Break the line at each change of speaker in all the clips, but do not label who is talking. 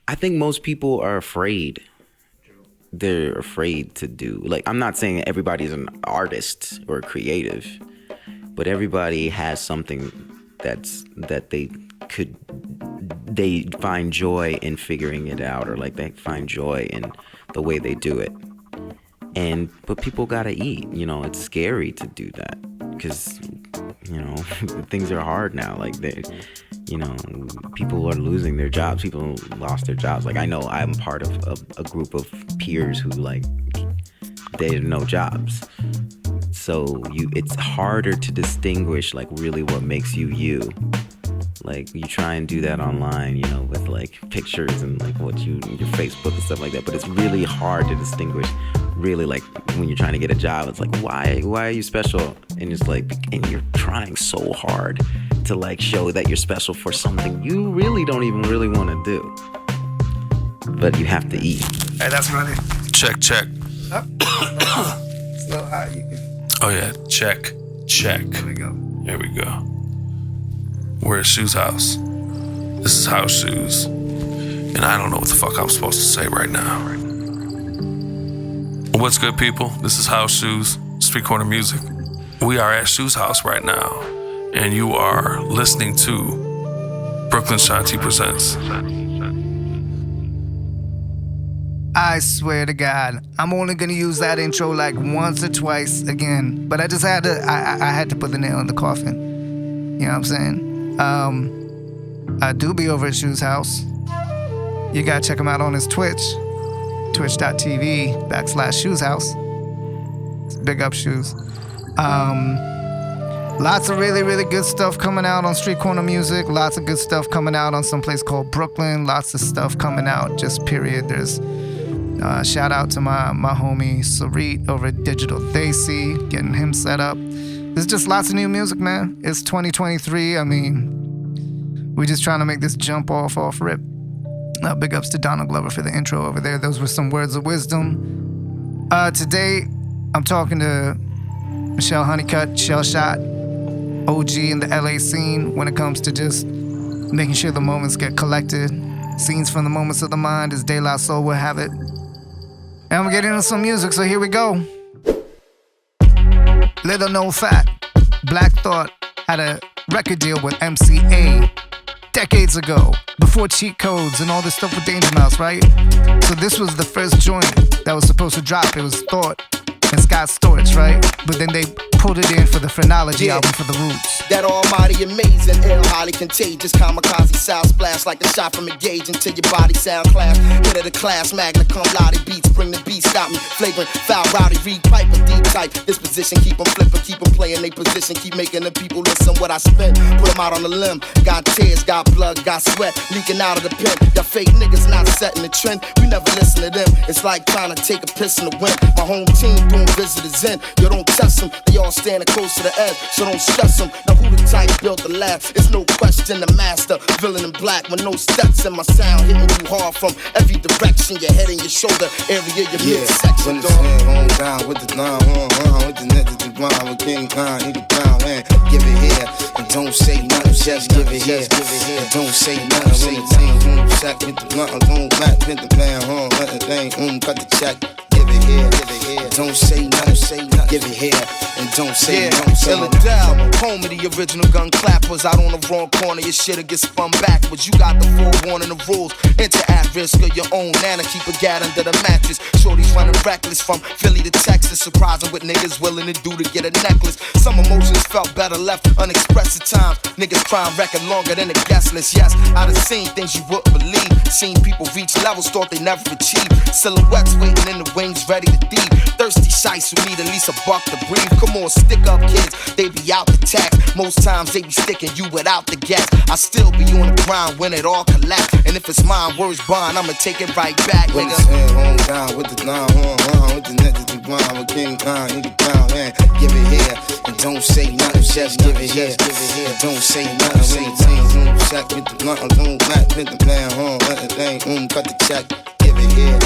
I think most people are afraid. They're afraid to do. Like, I'm not saying everybody's an artist or creative, but everybody has something that they find joy in figuring it out, or like they find joy in the way they do it. But people gotta eat, you know. It's scary to do that because, you know, things are hard now. Like, you know, people are losing their jobs. People lost their jobs. Like, I know I'm part of a group of peers who, like, they have no jobs. So it's harder to distinguish, like, really what makes you you. Like, you try and do that online, you know, with, like, pictures and, like, your Facebook and stuff like that. But it's really hard to distinguish, really, like, when you're trying to get a job. It's like, why are you special? And it's like, and you're trying so hard to, like, show that you're special for something you really don't even really want to do. But you have to eat.
Hey, that's Runnin.
Check.
So hot.
Oh, yeah. Check.
There we go.
Here we go. We're at Shoes House. This is House Shoes. And I don't know what the fuck I'm supposed to say right now. What's good, people? This is House Shoes, Street Corner Music. We are at Shoes House right now, and you are listening to Brooklyn Shanti Presents.
I swear to God, I'm only gonna use that intro like once or twice again. But I just had to, I had to put the nail in the coffin. You know what I'm saying? I do be over at Shoes House. You gotta check him out on his Twitch, twitch.tv/Shoes House. Big up Shoes. Lots of really, really good stuff coming out on Street Corner Music. Lots of good stuff coming out on some place called Brooklyn. Lots of stuff coming out, just period. There's shout out to my homie Sarit over at Digital Daisy, getting him set up. There's just lots of new music, man. It's 2023. I mean, we're just trying to make this jump off rip. Big ups to Donald Glover for the intro over there. Those were some words of wisdom. Today, I'm talking to Michelle Honeycutt, Shellshott, OG in the LA scene when it comes to just making sure the moments get collected. Scenes from the moments of the mind, as De La Soul would have it. And I'm getting into some music, so here we go. Little known fact, Black Thought had a record deal with MCA decades ago, before cheat codes and all this stuff with Danger Mouse, right? So this was the first joint that was supposed to drop. It was Thought and Scott Storch, right? But then they pulled it in for the Phrenology album for the Roots.
That almighty amazing, ill, highly contagious, kamikaze sound splash like a shot from a gauge until your body sound class. Hit of the class, magna cum laude beats, bring the beats, got me flagrant, foul, rowdy, read pipe, a deep type. This position, keep them flipping, keep them playing they position, keep making the people listen what I spit. Put them out on the limb, got tears, got blood, got sweat, leaking out of the pen. Y'all fake niggas not setting the trend, we never listen to them. It's like trying to take a piss in the wind. My home team doing visitors in, you don't test them, they all standing close to the edge, so don't stress them. Now who the type built the lab? It's no question the master, villain in black with no steps in my sound, hitting you hard from every direction, your head and your shoulder area, your midsection.
When the hand home down with the line, with the net to the blind, with King Khan, he get down, man. Give it here and don't say nothing, just give it here. And don't say nothing. When the team sack with the blunt, don't back with the plan, let the thing, cut the check. Give it here, don't say nothing, give it here, and don't say nothing.
Philadelphia, home of the original gun clappers. Out on the wrong corner, your shit'll get spun backwards. You got the forewarning of rules. Enter at risk of your own nana. Keep a gat under the mattress. Shorty's running reckless from Philly to Texas. Surprising what niggas willing to do to get a necklace. Some emotions felt better left unexpressed at times. Niggas crime record longer than a guest list. Yes, I done seen things you wouldn't believe. Seen people reach levels thought they never achieved. Silhouettes waiting in the wings, ready to thieve. Thirsty shites who need at least a buck to breathe. Come on, stick up kids, they be out the tax. Most times they be sticking you without the gas. I still be on the grind when it all collapse. And if it's mine, words bond, I'ma take it right back,
when
nigga.
When the hand home down with the line, with the net to the blind, with King Khan, he get down, man. Give it here and don't say nothing, just give it here. And don't say nothing. When the team sack with the blunt, don't back with the plan, let the thing, cut the check. Give it here,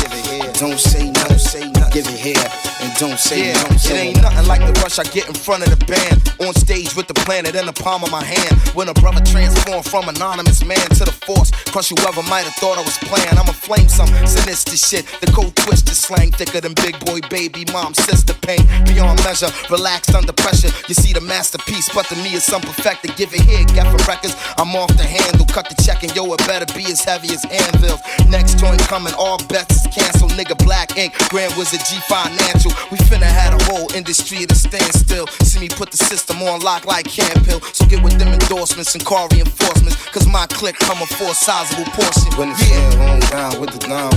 don't say nothing, give it here, and don't say
yeah,
no.
it ain't nothing like the rush I get in front of the band. On stage with the planet in the palm of my hand. When a brother transformed from anonymous man to the force, crush whoever might have thought I was playing. I'ma flame some sinister shit. The cold twisted slang thicker than big boy baby mom sister pain. Beyond measure, relaxed under pressure. You see the masterpiece, but to me it's unperfected. Give it here, get for records. I'm off the handle, cut the check and yo, it better be as heavy as anvils. Next joint coming, all bets is canceled. Nigga Black Ink, Grand Wizard G Financial. We finna had a whole industry at a standstill. See me put the system on lock like Camp Hill. So get with them endorsements and car reinforcements, cause my clique coming for a sizable portion.
When it's on down with the line,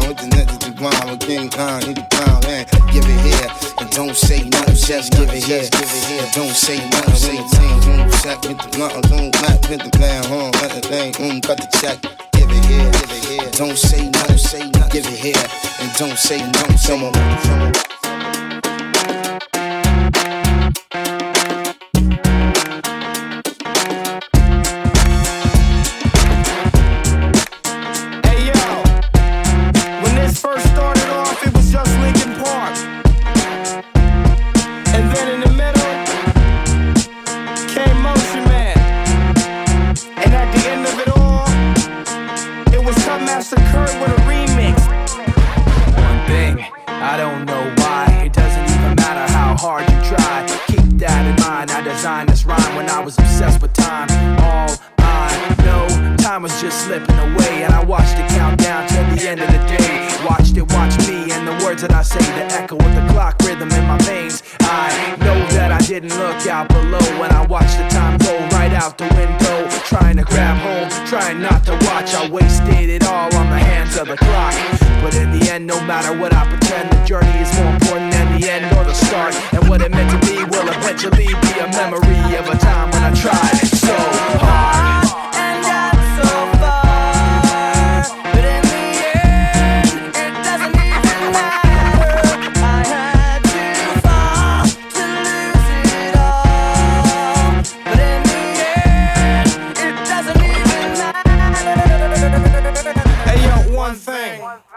with the net to the ground, with King Khan, in the ground, man. Give it here and don't say nothing, just give it here. And don't say nothing, say thing, check with the blunt, don't not with the plan, let the thing, cut the check. Give it here, don't say nothing, give it here and don't say nothing, say no.
First started off, it was just Linkin Park. And then in the middle came Motion Man. And at the end of it all, it was Kutmasta Kurt with a remix. One thing, I don't know why. It doesn't even matter how hard you try. Keep that in mind, I designed this rhyme when I was obsessed with time. All I know, time was just slipping away, and I watched it count down to the end of the day. Watched it watch me, and the words that I say, the echo of the clock rhythm in my veins. I know that I didn't look out below when I watched the time go right out the window. Trying to grab hold, trying not to watch. I wasted it all on the hands of the clock. But in the end, no matter what I pretend, the journey is more important than the end or the start. And what it meant to be will eventually be a memory of a time when I tried so hard.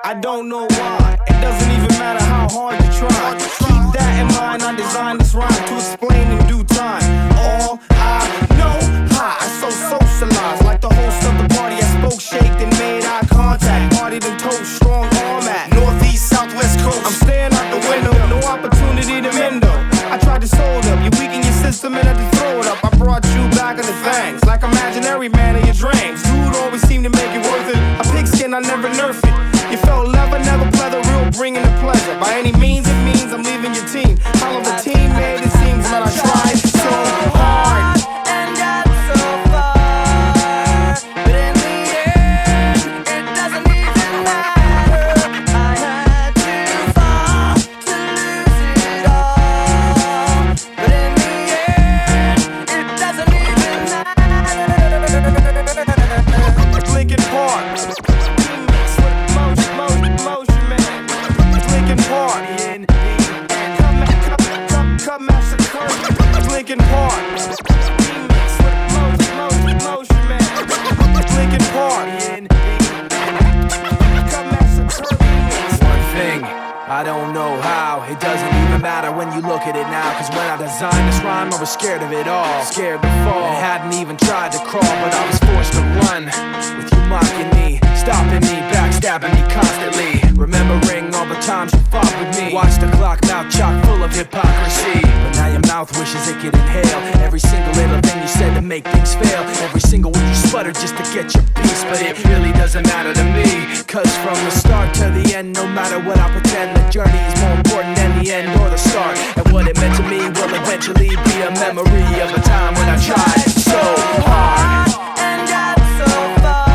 I don't know why, it doesn't even matter how hard you try. Keep that in mind, I designed this rhyme to explain in due time. All I know, I so socialized. Like the host of the party, I spoke, shaked, and made eye contact. Partied and told strong arm at Northeast, Southwest Coast. I'm staring out the window, no opportunity to mend up. I tried to sold up, you weaken your system and had to throw it up. I brought you back in the things, like imaginary man in your dreams. Dude always seemed to make it worth it. A pigskin, I never nerf it. You felt leather, never pleather, real bringing the pleasure. By any means, it means I'm leaving your team. All of the teammate, it seems that I tried so hard. And got so far. But in the end, it doesn't even matter. I had to fall to lose it all. But in the end, it doesn't even matter. Linkin Park. Motion Man, Linkin Park, Kutmasta Kurt, Linkin Park, Motion Man, Linkin Park, Kutmasta Kurt. One thing, I don't know how, it doesn't even matter when you look at it now. Cause when I designed this rhyme, I was scared of it all. Scared to fall, and hadn't even tried to crawl. But I was forced to run, with you mocking me, stopping me, backstabbing me constantly. Remembering all the times you fought with me. Watch the clock now chock full of hypocrisy. But now your mouth wishes it could inhale every single little thing you said to make things fail. Every single word you sputter just to get your piece. But it really doesn't matter to me, cause from the start to the end, no matter what I pretend, the journey is more important than the end or the start. And what it meant to me will eventually be a memory of a time when I tried so hard. And got so far.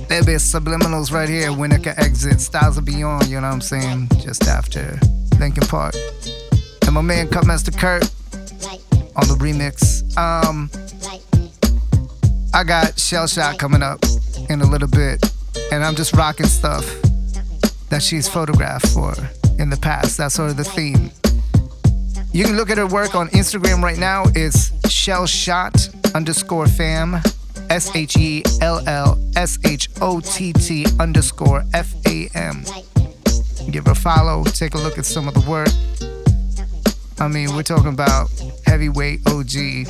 There'll be subliminals right here. Winnetka exit, Styles of Beyond, you know what I'm saying? Just after Linkin Park. And my man Kutmasta Kurt on the remix. I got Shellshott coming up in a little bit, and I'm just rocking stuff that she's photographed for in the past. That's sort of the theme. You can look at her work on Instagram right now. It's Shellshott_fam, SHELLSHOTT_FAM. Give her a follow, take a look at some of the work. I mean, we're talking about heavyweight OG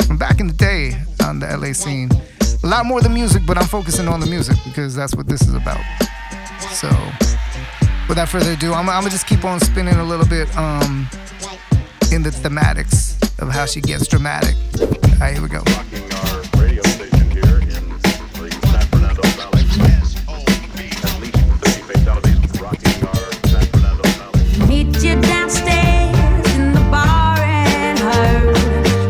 from back in the day on the LA scene. A lot more than music, but I'm focusing on the music because that's what this is about. So, without further ado, I'm gonna just keep on spinning a little bit in the thematics of how she gets dramatic. All right, here we go.
Rocking our radio station here in the San Fernando Valley. At least 30 fatalities rocking our San Fernando Valley.
Meet you downstairs in the bar and her.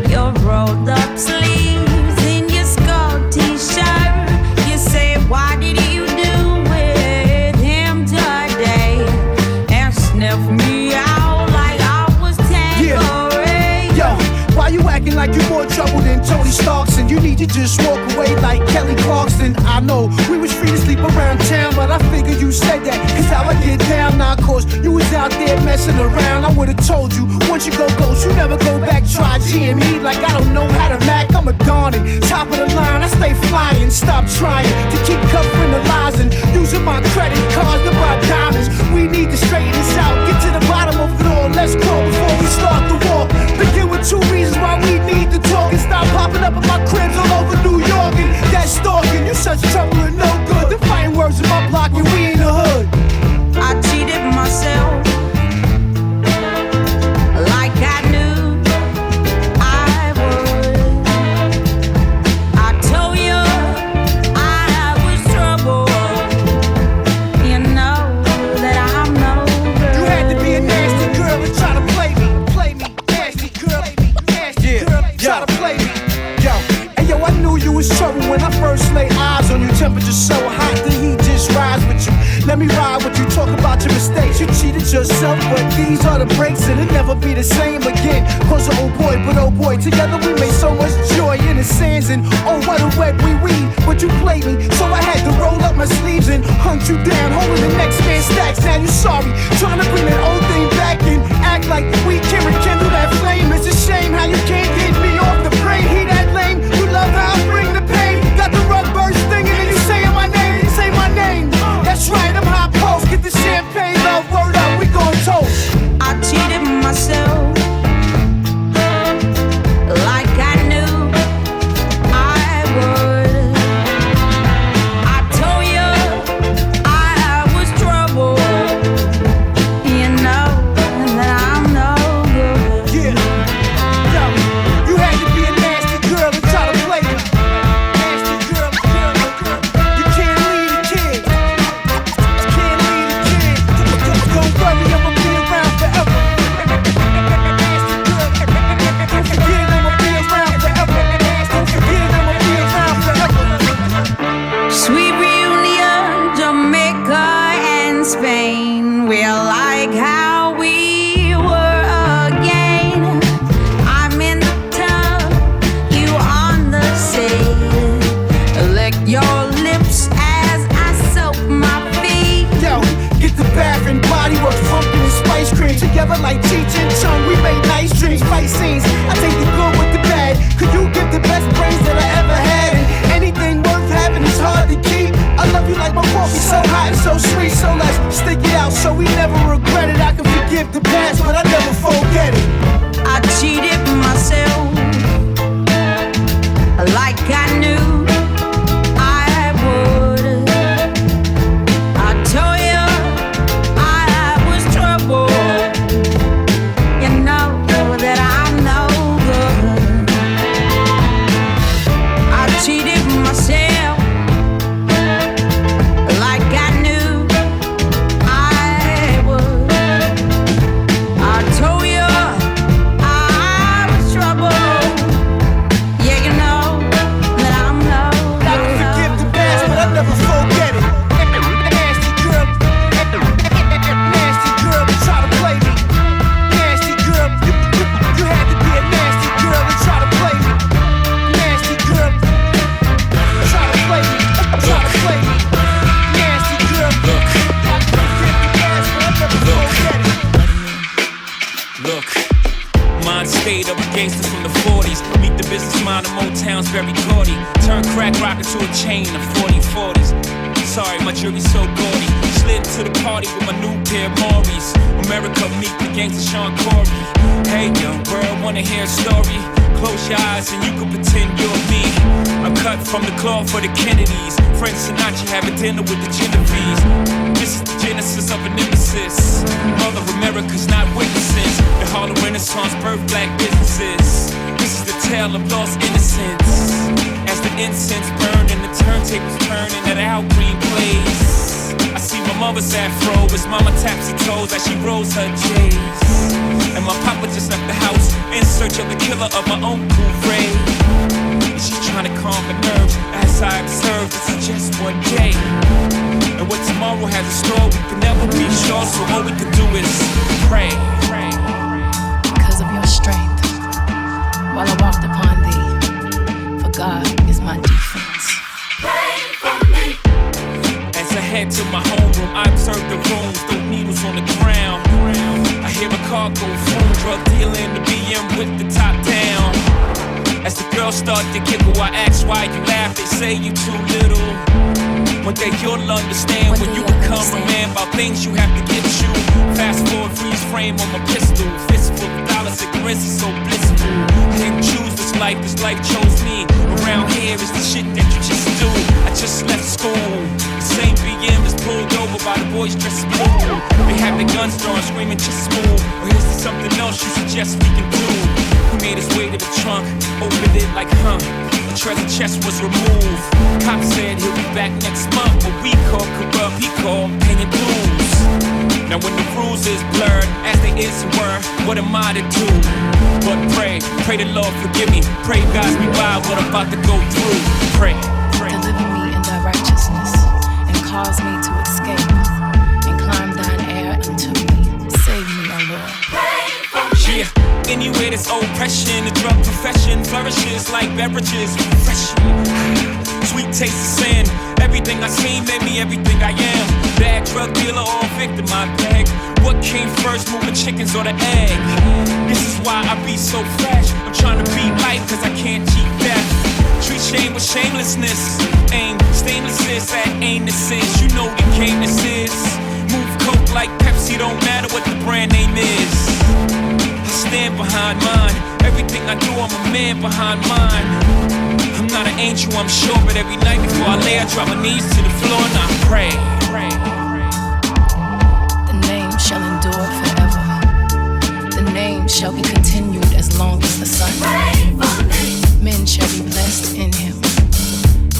Your rolled up sleeves in your skull t-shirt. You say, what did you do with him today? And sniff me out like I was Tanqueray.
Yo, why you acting like you more trouble than Tony Stark's and you need to just walk away like Kelly Clarkson? I know we was free to sleep around town, but I figured you said that cause how I get down now, cause you was out there messing around. I would've told you, once you go ghost, you never go back, try GME like I don't know how to Mac. I'm a Donnie, top of the line, I stay flying. Stop trying to keep covering the lies and using my credit cards to buy diamonds. We need to straighten this out, get to the bottom of it all. Let's go before we start the walk. Begin with 2 reasons why we need to talk and stop popping up in my cribs all over New York. And that stalking, you such trouble and no good. The fighting words in my block and we in the hood.
I cheated myself like I knew I would. I told you I was trouble. You know that I'm no good.
You had to be a nasty girl and try to play me. Nasty girl, nasty girl, try to play me. Yo, and yo, I knew you was trouble when I first laid eyes on you. Temperature so hot, the heat just rise with you. Let me ride with you, talk about your mistakes. You cheated yourself, but these are the breaks, and it'll never be the same again. Cause oh boy, together we made so much joy in the sands, and oh what a web we weave. But you played me, so I had to roll up my sleeves and hunt you down, holding the next man's stacks. Now you sorry, trying to bring that old thing back and act like we can rekindle that flame. It's a shame how you can't get me off the brain. He that lame, you love how I bring the pain. Got the rug burst stinging and you saying my name, say my name. That's right, I'm hot post. Get the champagne, love, word up, we gon' toast.
I cheated myself like I knew I would. I told you I was trouble. You know that I'm no good.
Yeah, yo, you had to be a nasty girl and try to play me. Nasty girl, you can't lead a kid. Can't lead a kid. Don't worry, I'ma be around forever. Nasty girl, don't forget I'ma be around forever. Don't forget I'ma be around forever.
Sweet reunion, Jamaica and Spain. We're like how we were again. I'm in the tub, you on the sea. Lick your lips as I soak my feet.
Yo, get the bath and body work, pumpkin and spice cream. Together like Cheech and Chong, we made nice dreams, fight scenes. I take the good with the bad. Could you give the best brains that I ever had? And anything worth having is hard to keep. I love you like my coffee, so hot and so sweet. So let's stick it out so we never regret it. I can forgive the past, but I never forget it.
I cheated myself like I knew I would. I told you I was trouble. You know that I'm no
chain of 40/40s. Sorry, my jury's so gaudy. Slid to the party with my new pair of Maury's. America meet the gangster Sean Corey. Hey, young world, wanna hear a story? Close your eyes and you can pretend you're me. I'm cut from the cloth for the Kennedys. Frank Sinatra having dinner with the Genovese. This is the genesis of an nemesis. Mother America's not witnesses. The Harlem Renaissance birthed black businesses. This is the tale of lost innocence. As the incense burned and the turntables turn and that Al Green plays, I see my mother's afro as mama taps her toes as she rolls her J's. And my papa just left the house in search of the killer of my own cool Ray. And she's trying to calm her nerves as I observe this is just one day. And what tomorrow has in store we can never be sure, so all we can do is pray.
Because of your strength, while I walked upon thee, for God is my defense.
Pray for me.
As I head to my homeroom, I observe the rooms, those needles on the ground. I hear a car go boom, drug dealing, the BM with the top down. As the girls start to giggle, I ask why you laugh, they say you too little. One day you'll understand when you become a man about things you have to get you. Fast forward, freeze frame on my pistol. Fistful of dollars, ignorance is so blissful. I didn't choose this life chose me. Around here is the shit that you just do. I just left school. The same BM is pulled over by the boys dressed blue. They have their guns drawn, screaming just move. Or is there something else you suggest we can do? He made his way to the trunk, opened it like the treasure chest was removed. Cop said he'll be back next month, but we called corrupt, he called paying dues. Now when the rules is blurred, as they is and were, what am I to do? But pray the Lord forgive me. Pray guides me by what I'm about to go through. Pray.
Deliver me in thy righteousness, and cause me to escape, and climb thine air unto me. Save me, O Lord.
Yeah, anywhere there's oppression, the drug profession flourishes like beverages, refreshing. Sweet taste of sin, everything I seen made me everything I am. Bad drug dealer or victim, I beg. What came first, moving chickens or the egg? This is why I be so fresh. I'm trying to beat life cause I can't cheat death. Treat shame with shamelessness. Aim, stainless is that ain't the sense. You know the game this is. Move coke like Pepsi, don't matter what the brand name is. Stand behind mine. Everything I do, I'm a man behind mine. I'm not an angel, I'm sure, but every night before I lay, I drop my knees to the floor and I pray.
The name shall endure forever. The name shall be continued as long as the sun. Men shall be blessed in him.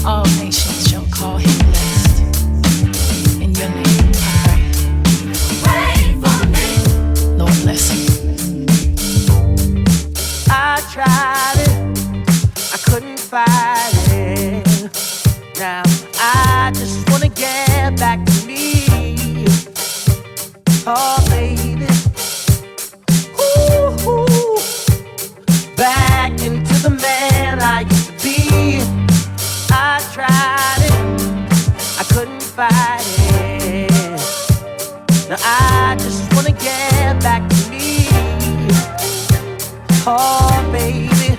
All nations shall call him blessed. In your name I pray. Lord bless him.
I tried it, I couldn't fight it. Now I just wanna get back to me. Oh baby, ooh, ooh. Back into the man I used to be. I tried it, I couldn't fight it. Now I just wanna get back to me. Oh, baby,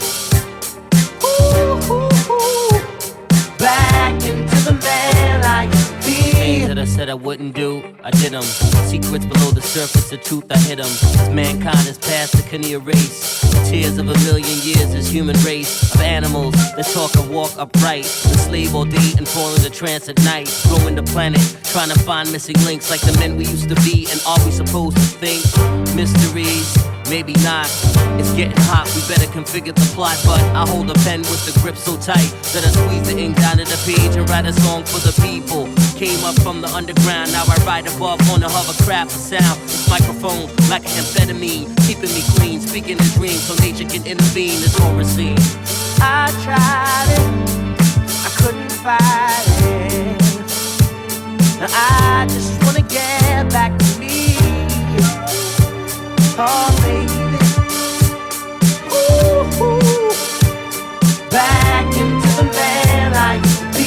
ooh, ooh, ooh. Back into the man I used to be.
Things that I said I wouldn't do, I did them. Secrets below the surface, the truth I hid them. As mankind is past the can erase. The tears of a million years is human race of animals that talk and walk upright. Enslave all day and fall into trance at night. Roaming the planet, trying to find missing links like the men we used to be. And are we supposed to think? Mysteries. Maybe not, it's getting hot, we better configure the plot. But I hold a pen with the grip so tight that I squeeze the ink down to the page and write a song for the people. Came up from the underground, now I ride above on a hovercraft for sound. This microphone like an amphetamine, keeping me clean, speaking in dreams so nature can intervene. It's all receive.
I tried it, I couldn't fight it. Now I just wanna get back to me. Oh baby, ooh, ooh. Back into the man I used to be.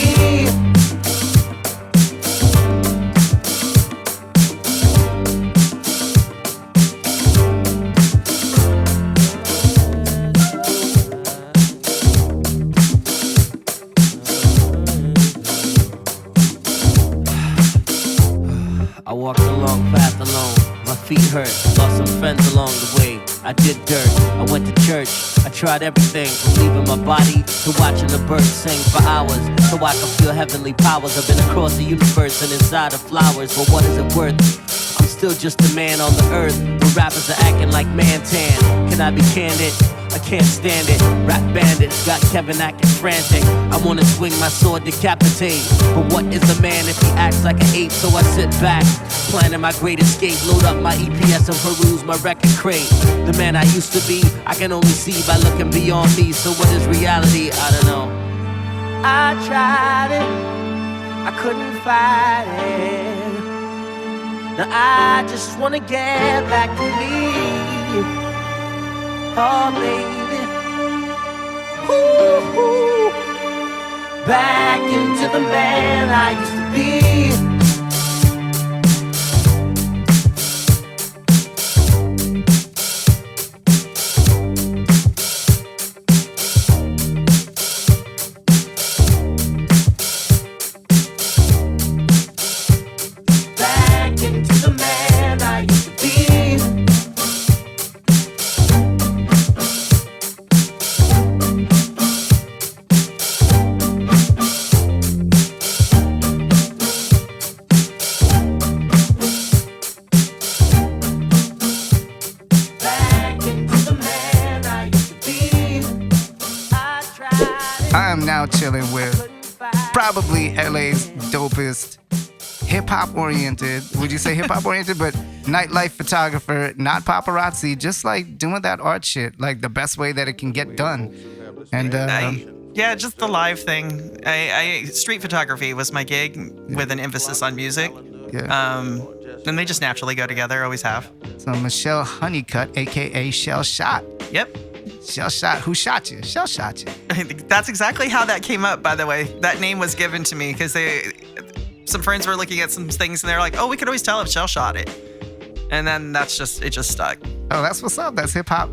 I walked a long path alone. My feet hurt, lost some friends along the way. I did dirt, I went to church. I tried everything, from leaving my body to watching the birds sing for hours, so I can feel heavenly powers. I've been across the universe and inside of flowers, but what is it worth? I'm still just a man on the earth, where rappers are acting like man-tan. Can I be candid? I can't stand it. Rap bandits got Kevin acting frantic. I wanna swing my sword, decapitate. But what is a man if he acts like an ape? So I sit back, planning my great escape. Load up my EPS and peruse my record crate. The man I used to be, I can only see by looking beyond me. So what is reality? I don't know.
I tried it, I couldn't fight it. Now I just wanna get back to me. Oh baby, ooh, back into the man I used to be. Back into the man I used to be.
I am now chilling with probably LA's dopest hip-hop oriented, would you say hip-hop oriented, but nightlife photographer, not paparazzi, just like doing that art shit, like the best way that it can get done. And
yeah, just the live thing. I street photography was my gig with an emphasis on music.
Yeah.
And they just naturally go together, always have.
So Michelle Honeycutt, aka Shellshott.
Yep.
Shellshott. Who shot you? Shellshott you.
That's exactly how that came up, by the way. That name was given to me because some friends were looking at some things and they're like, oh, we could always tell if Shell shot it. And then it just stuck.
Oh, that's what's up. That's hip hop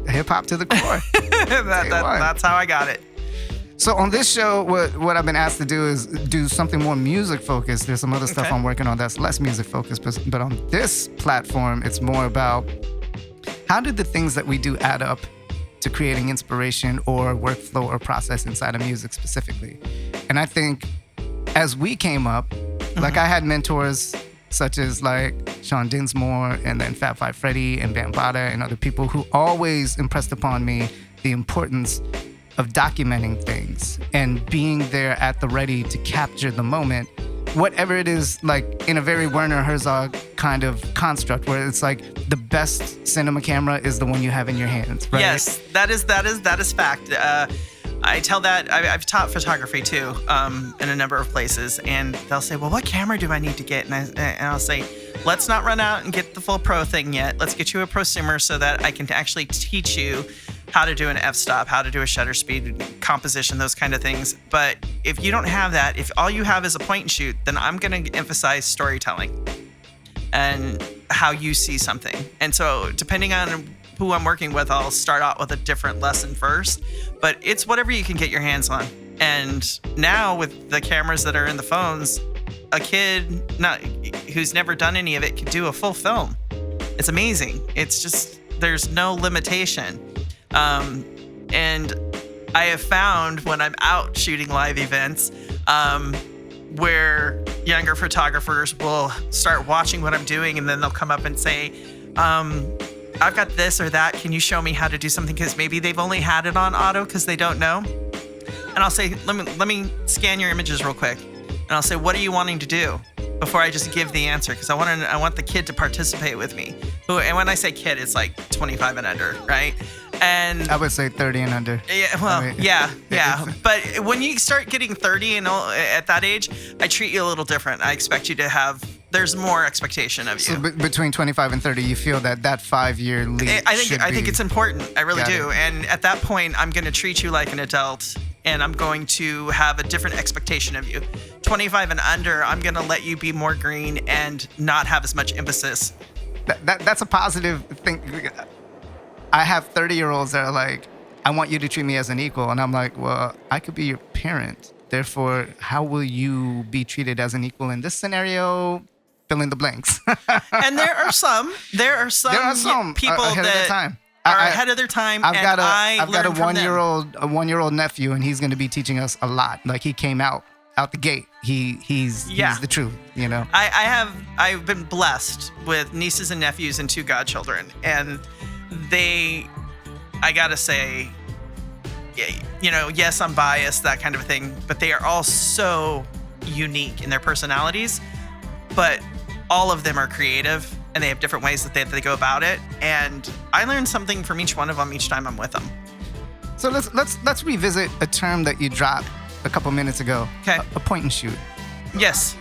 to the core.
That's how I got it.
So on this show, what I've been asked to do is do something more music focused. There's some other stuff I'm working on that's less music focused, but on this platform, it's more about how do the things that we do add up to creating inspiration or workflow or process inside of music specifically. And I think as we came up, like I had mentors such as like Sean Dinsmore and then Fab Five Freddy and Bambaataa and other people who always impressed upon me the importance of documenting things and being there at the ready to capture the moment, whatever it is, like in a very Werner Herzog kind of construct where it's like the best cinema camera is the one you have in your hands, right?
Yes, that is fact. I tell that, I've taught photography too, in a number of places, and they'll say, well, what camera do I need to get? And I'll say, let's not run out and get the full pro thing yet. Let's get you a prosumer so that I can actually teach you how to do an f-stop, how to do a shutter speed, composition, those kind of things. But if you don't have that, if all you have is a point and shoot, then I'm going to emphasize storytelling and how you see something. And so depending on who I'm working with, I'll start out with a different lesson first, but it's whatever you can get your hands on. And now with the cameras that are in the phones, a kid who's never done any of it can do a full film. It's amazing. It's just, there's no limitation. And I have found when I'm out shooting live events, where younger photographers will start watching what I'm doing and then they'll come up and say, I've got this or that. Can you show me how to do something? Because maybe they've only had it on auto because they don't know. And I'll say, let me scan your images real quick. And I'll say, what are you wanting to do? Before I just give the answer, because I want the kid to participate with me. And when I say kid, it's like 25 and under, right? And
I would say 30 and under.
Yeah, well, I mean, yeah. But when you start getting 30 and at that age, I treat you a little different. I expect you to have. There's more expectation of you.
So between 25 and 30, you feel that 5-year leap.
I think it's important. I really do. And at that point, I'm going to treat you like an adult, and I'm going to have a different expectation of you. 25 and under, I'm going to let you be more green and not have as much emphasis.
That's a positive thing. I have 30-year-olds that are like, I want you to treat me as an equal. And I'm like, well, I could be your parent. Therefore, how will you be treated as an equal in this scenario? fill in the blanks.
And there are some
There are some
people
ahead of their time.
are ahead of their time.
I've got a
learned from them.
1-year-old nephew, and he's going to be teaching us a lot. Like he came out the gate. He's the truth, you know.
I've been blessed with nieces and nephews and 2 godchildren, and I gotta say, you know, yes, I'm biased, that kind of thing, but they are all so unique in their personalities, but all of them are creative, and they have different ways that they go about it, and I learn something from each one of them each time I'm with them.
So let's revisit a term that you dropped a couple minutes ago.
Okay.
A point and shoot.
Yes.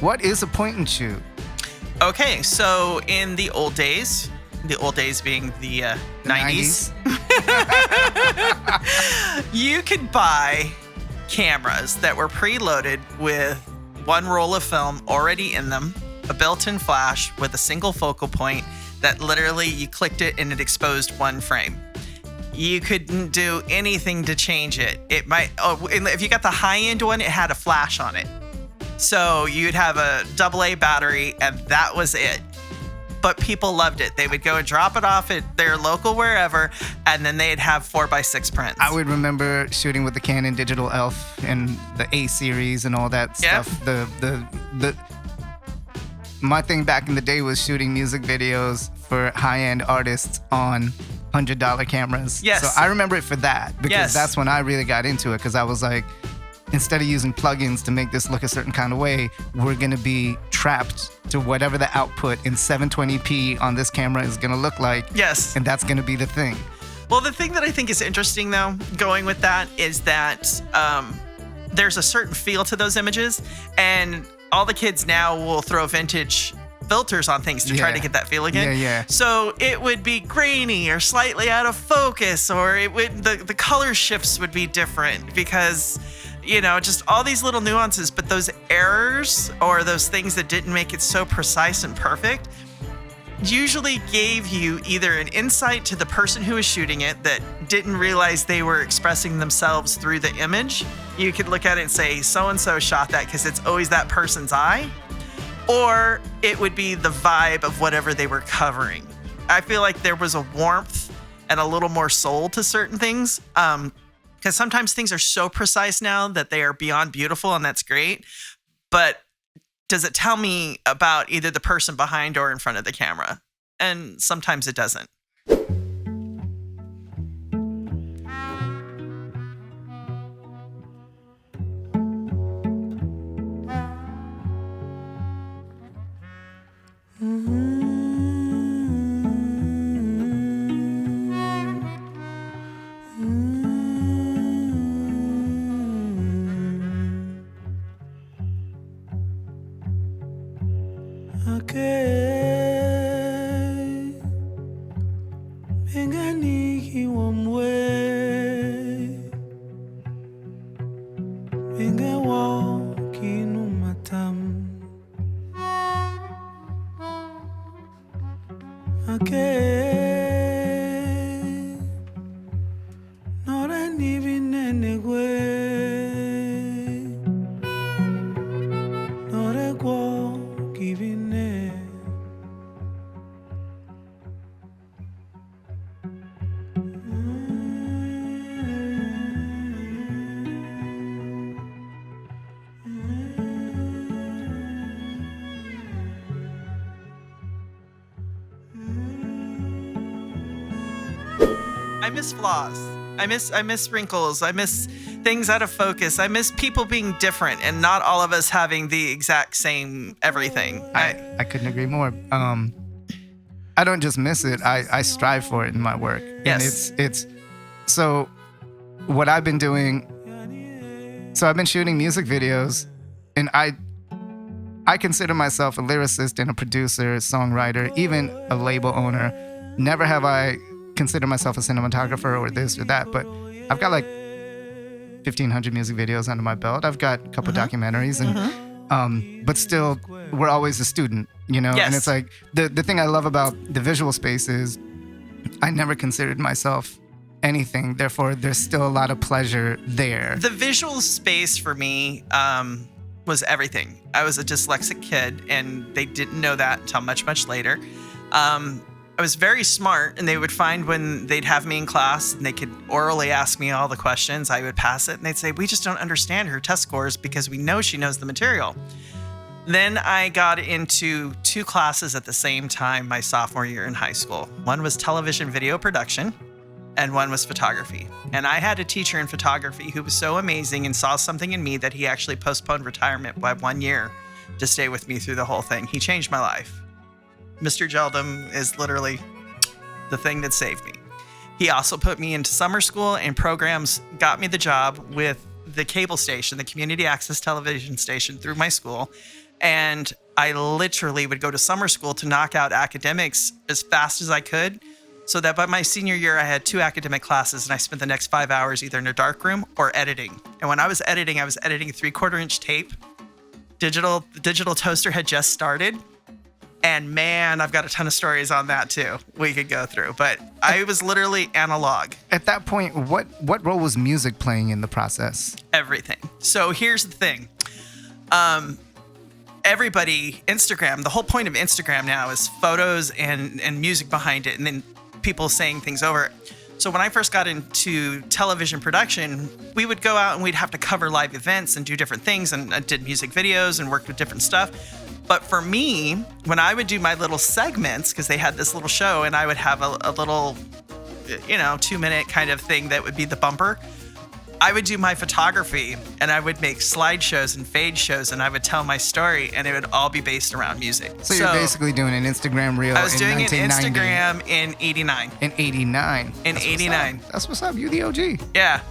What is a point and shoot?
Okay, so in the old days being the 90s, you could buy cameras that were preloaded with 1 roll of film already in them, a built-in flash with a single focal point that literally you clicked it and it exposed 1 frame. You couldn't do anything to change it. It might, if you got the high-end one, it had a flash on it. So you'd have a AA battery and that was it. But people loved it. They would go and drop it off at their local wherever, and then they'd have 4x6 prints.
I would remember shooting with the Canon Digital ELPH and the A series and all that stuff. My thing back in the day was shooting music videos for high-end artists on $100 cameras.
Yes.
So I remember it for that, because
Yes.
that's when I really got into it, because I was like, instead of using plugins to make this look a certain kind of way, we're going to be trapped to whatever the output in 720p on this camera is going to look like.
Yes.
And that's going to be the thing.
Well, the thing that I think is interesting, though, going with that, is that there's a certain feel to those images, and all the kids now will throw vintage filters on things to try to get that feel again.
Yeah.
So it would be grainy or slightly out of focus, or it would the color shifts would be different because, you know, just all these little nuances. But those errors or those things that didn't make it so precise and perfect usually gave you either an insight to the person who was shooting it that didn't realize they were expressing themselves through the image. You could look at it and say, so-and-so shot that because it's always that person's eye. Or it would be the vibe of whatever they were covering. I feel like there was a warmth and a little more soul to certain things. Because sometimes things are so precise now that they are beyond beautiful, and that's great. But does it tell me about either the person behind or in front of the camera? And sometimes it doesn't. I miss flaws. I miss wrinkles. I miss things out of focus. I miss people being different and not all of us having the exact same everything.
I couldn't agree more. I don't just miss it. I strive for it in my work.
Yes.
And it's so what I've been doing. So I've been shooting music videos, and I consider myself a lyricist and a producer, songwriter, even a label owner. Never have I considered myself a cinematographer or this or that, but I've got like 1,500 music videos under my belt. I've got a couple documentaries, and but still, we're always a student, you know?
Yes.
And it's like, the thing I love about the visual space is I never considered myself anything. Therefore, there's still a lot of pleasure there.
The visual space for me, was everything. I was a dyslexic kid, and they didn't know that until much, much later. I was very smart, and they would find when they'd have me in class and they could orally ask me all the questions, I would pass it, and they'd say, we just don't understand her test scores because we know she knows the material. Then I got into 2 classes at the same time my sophomore year in high school. One was television video production, and one was photography. And I had a teacher in photography who was so amazing and saw something in me that he actually postponed retirement by 1 year to stay with me through the whole thing. He changed my life. Mr. Geldum is literally the thing that saved me. He also put me into summer school and programs, got me the job with the cable station, the community access television station through my school. And I literally would go to summer school to knock out academics as fast as I could, so that by my senior year, I had 2 academic classes, and I spent the next 5 hours either in a dark room or editing. And when I was editing 3/4-inch tape. The digital toaster had just started. And man, I've got a ton of stories on that too we could go through. But I was literally analog.
At that point, what role was music playing in the process?
Everything. So here's the thing. Everybody, Instagram, the whole point of Instagram now is photos and music behind it, and then people saying things over it. So when I first got into television production, we would go out and we'd have to cover live events and do different things, and I did music videos and worked with different stuff. But for me, when I would do my little segments, because they had this little show, and I would have a little, 2-minute kind of thing that would be the bumper, I would do my photography, and I would make slideshows and fade shows, and I would tell my story, and it would all be based around music.
So you're basically doing an Instagram reel.
I was doing an
1990.
Instagram in 89.
In 89.
In 89.
That's what's up. You the OG.
Yeah.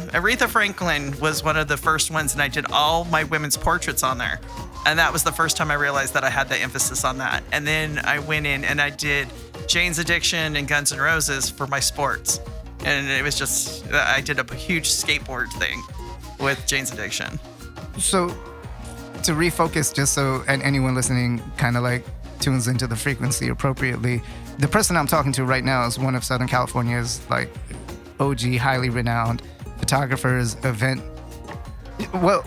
Aretha Franklin was one of the first ones, and I did all my women's portraits on there. And that was the first time I realized that I had the emphasis on that. And then I went in and I did Jane's Addiction and Guns N' Roses for my sports. And it was just, I did a huge skateboard thing with Jane's Addiction.
So to refocus, just so and anyone listening kind of like tunes into the frequency appropriately, the person I'm talking to right now is one of Southern California's like OG, highly renowned photographers, well,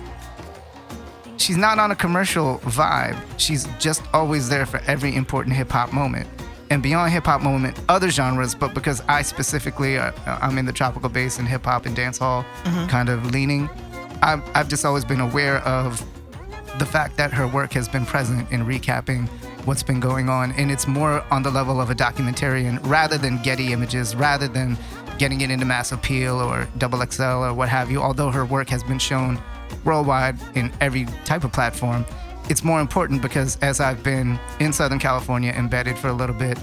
she's not on a commercial vibe. She's just always there for every important hip hop moment. And beyond hip hop moment, other genres, but because I specifically, I'm in the tropical bass and hip hop and dancehall kind of leaning, I've just always been aware of the fact that her work has been present in recapping what's been going on. And it's more on the level of a documentarian rather than Getty Images, rather than getting it into Mass Appeal or XXL or what have you, although her work has been shown worldwide in every type of platform. It's more important because as I've been in Southern California, embedded for a little bit,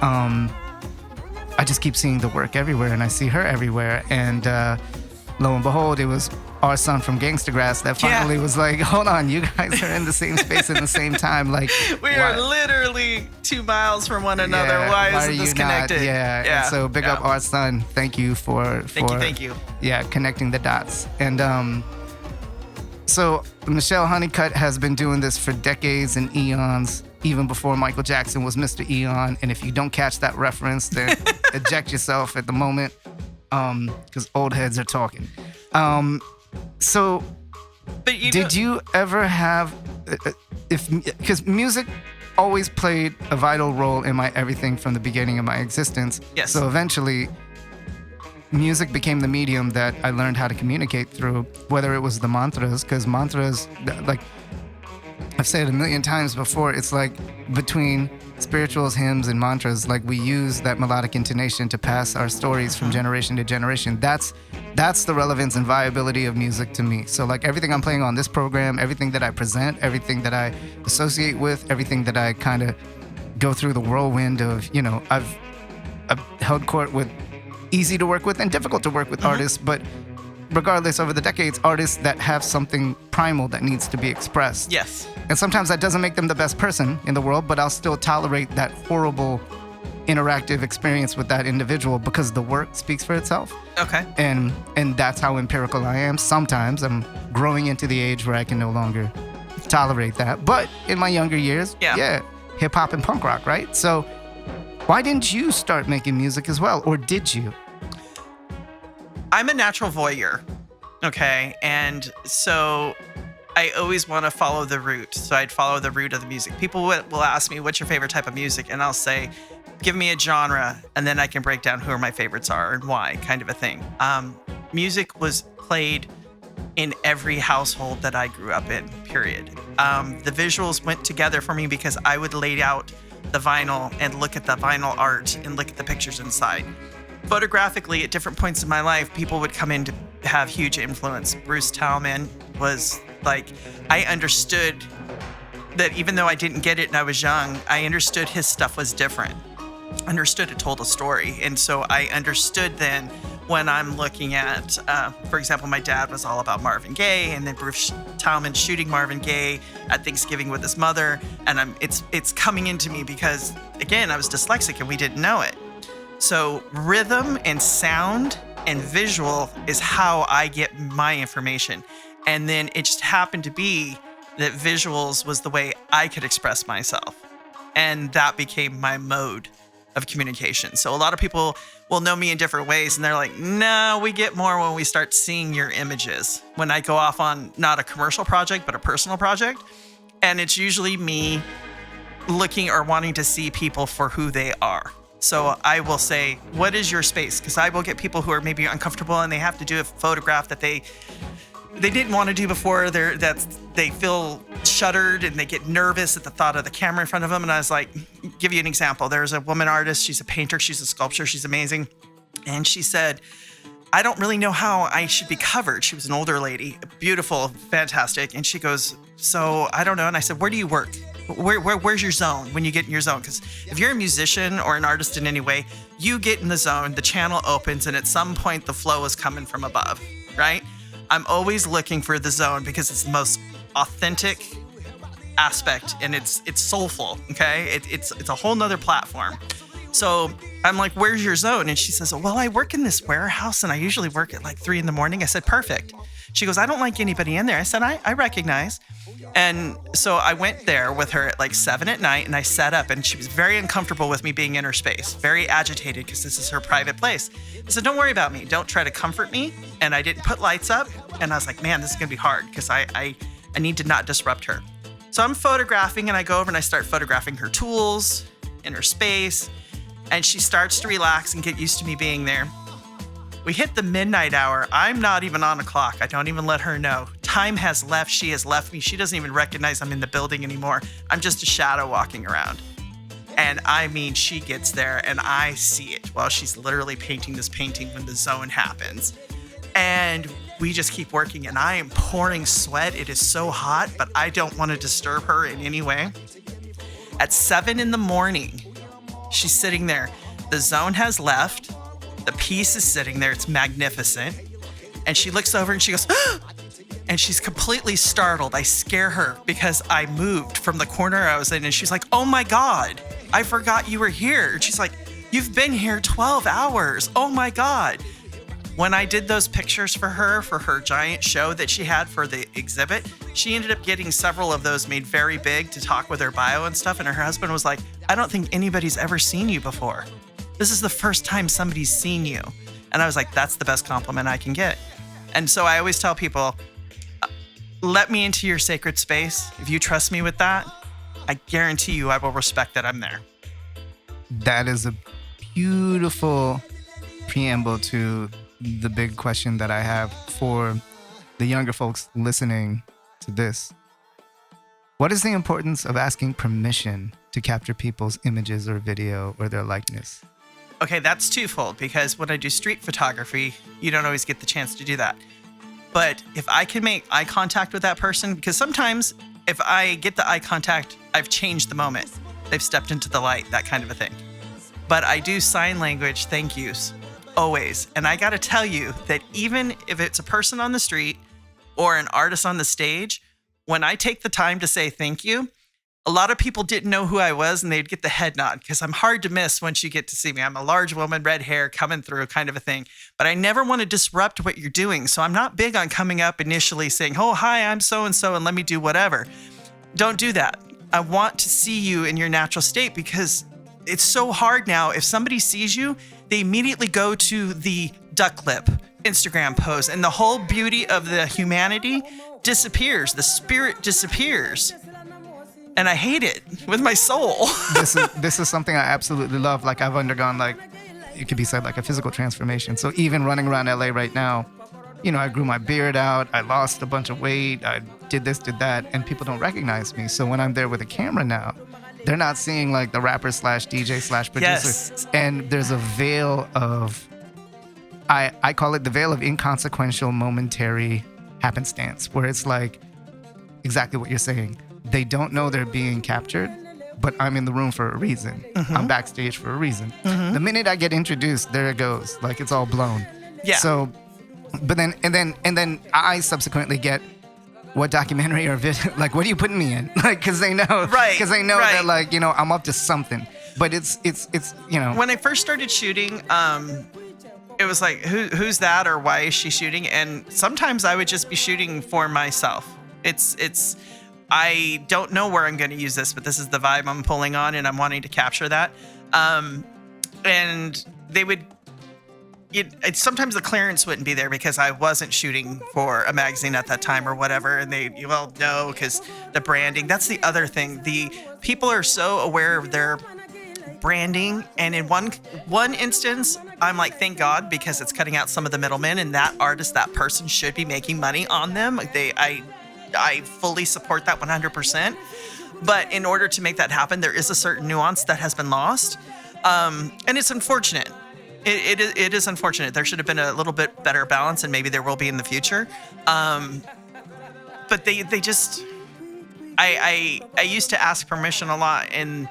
I just keep seeing the work everywhere, and I see her everywhere. And lo and behold, it was our son from Gangsta Grass that finally was like, hold on, you guys are in the same space at the same time. Like,
we are literally 2 miles from one another. Why isn't this connected?
And so big up our son. Thank you for
thank you.
Yeah, connecting the dots. And so Michelle Honeycutt has been doing this for decades and eons, even before Michael Jackson was Mr. Eon. And if you don't catch that reference, then eject yourself at the moment, because old heads are talking. Did you ever have, because music always played a vital role in my everything from the beginning of my existence.
Yes.
So eventually, music became the medium that I learned how to communicate through, whether it was the mantras, because mantras, like I've said it a million times before, it's like between spirituals, hymns, and mantras, like we use that melodic intonation to pass our stories from generation to generation. That's the relevance and viability of music to me. So like everything I'm playing on this program, everything that I present, everything that I associate with, everything that I kind of go through the whirlwind of, I've held court with easy to work with and difficult to work with artists, but regardless, over the decades, artists that have something primal that needs to be expressed.
Yes.
And sometimes that doesn't make them the best person in the world, but I'll still tolerate that horrible interactive experience with that individual because the work speaks for itself.
Okay.
And that's how empirical I am. Sometimes I'm growing into the age where I can no longer tolerate that. But in my younger years, hip hop and punk rock, right? So why didn't you start making music as well? Or did you?
I'm a natural voyeur, okay? And so I always want to follow the route. So I'd follow the route of the music. People will ask me, what's your favorite type of music? And I'll say, give me a genre, and then I can break down who my favorites are and why, kind of a thing. Music was played in every household that I grew up in, period. The visuals went together for me because I would lay out the vinyl and look at the vinyl art and look at the pictures inside. Photographically, at different points in my life, people would come in to have huge influence. Bruce Talman was like, I understood that even though I didn't get it and I was young, I understood his stuff was different. Understood it told a story. And so I understood then when I'm looking at, for example, my dad was all about Marvin Gaye, and then Bruce Talman shooting Marvin Gaye at Thanksgiving with his mother. And it's coming into me because, again, I was dyslexic and we didn't know it. So rhythm and sound and visual is how I get my information. And then it just happened to be that visuals was the way I could express myself. And that became my mode of communication. So a lot of people will know me in different ways, and they're like, no, we get more when we start seeing your images. When I go off on not a commercial project, but a personal project. And it's usually me looking or wanting to see people for who they are. So I will say, what is your space? Because I will get people who are maybe uncomfortable and they have to do a photograph that they didn't want to do before. They feel shuddered and they get nervous at the thought of the camera in front of them. And I was like, give you an example. There's a woman artist. She's a painter. She's a sculptor. She's amazing. And she said, I don't really know how I should be covered. She was an older lady, beautiful, fantastic. And she goes, so I don't know. And I said, where do you work? Where's your zone when you get in your zone? Because if you're a musician or an artist in any way, you get in the zone, the channel opens, and at some point the flow is coming from above, right? I'm always looking for the zone because it's the most authentic aspect, and it's soulful, okay? It's a whole nother platform. So I'm like, where's your zone? And she says, well, I work in this warehouse and I usually work at like 3 a.m. I said, perfect. She goes, I don't like anybody in there. I said, I recognize. And so I went there with her at like 7 p.m, and I sat up, and she was very uncomfortable with me being in her space, very agitated because this is her private place. I said, don't worry about me. Don't try to comfort me. And I didn't put lights up. And I was like, man, this is going to be hard because I need to not disrupt her. So I'm photographing, and I go over and I start photographing her tools in her space. And she starts to relax and get used to me being there. We hit the midnight hour. I'm not even on a clock. I don't even let her know. Time has left. She has left me. She doesn't even recognize I'm in the building anymore. I'm just a shadow walking around. And I mean, she gets there and I see it while she's literally painting this painting when the zone happens. And we just keep working, and I am pouring sweat. It is so hot, but I don't want to disturb her in any way. At 7 a.m, she's sitting there. The zone has left. The piece is sitting there. It's magnificent. And she looks over and she goes, and she's completely startled. I scare her because I moved from the corner I was in, and she's like, oh my God, I forgot you were here. And she's like, you've been here 12 hours. Oh my God. When I did those pictures for her giant show that she had for the exhibit, she ended up getting several of those made very big to talk with her bio and stuff. And her husband was like, I don't think anybody's ever seen you before. This is the first time somebody's seen you. And I was like, that's the best compliment I can get. And so I always tell people, let me into your sacred space. If you trust me with that, I guarantee you I will respect that I'm there.
That is a beautiful preamble to the big question that I have for the younger folks listening to this. What is the importance of asking permission to capture people's images or video or their likeness?
Okay, that's twofold, because when I do street photography, you don't always get the chance to do that. But if I can make eye contact with that person, because sometimes if I get the eye contact, I've changed the moment. They've stepped into the light, that kind of a thing. But I do sign language thank yous, always. And I gotta tell you that even if it's a person on the street or an artist on the stage, when I take the time to say thank you, a lot of people didn't know who I was, and they'd get the head nod because I'm hard to miss once you get to see me. I'm a large woman, red hair, coming through, kind of a thing. But I never want to disrupt what you're doing. So I'm not big on coming up initially saying, oh, hi, I'm so-and-so, and let me do whatever. Don't do that. I want to see you in your natural state, because it's so hard now. If somebody sees you, they immediately go to the duck lip Instagram post, and the whole beauty of the humanity disappears. The spirit disappears. And I hate it with my soul.
This is something I absolutely love. Like I've undergone like, it could be said like a physical transformation. So even running around LA right now, you know, I grew my beard out, I lost a bunch of weight, I did this, did that, and people don't recognize me. So when I'm there with a camera now, they're not seeing like the rapper slash DJ slash producer.
Yes.
And there's a veil of, I call it the veil of inconsequential momentary happenstance, where it's like exactly what you're saying. They don't know they're being captured, but I'm in the room for a reason.
Mm-hmm.
I'm backstage for a reason.
Mhm.
The minute I get introduced, there it goes. Like it's all blown.
Yeah.
So, but then, and then I subsequently get what documentary or video, like what are you putting me in? Like, cause they know,
Right,
Cause they know
right.
that like, you know, I'm up to something, but it's, you know.
When I first started shooting, it was like, who's that, or why is she shooting? And sometimes I would just be shooting for myself. It's I don't know where I'm going to use this, but this is the vibe I'm pulling on, and I'm wanting to capture that. And they would, sometimes the clearance wouldn't be there because I wasn't shooting for a magazine at that time or whatever. And no, because the branding, that's the other thing. The people are so aware of their branding. And in one instance, I'm like, thank God, because it's cutting out some of the middlemen, and that artist, that person should be making money on them. I fully support that 100%. But in order to make that happen, there is a certain nuance that has been lost. And it's unfortunate. It is unfortunate. There should have been a little bit better balance, and maybe there will be in the future. But they just, I used to ask permission a lot, and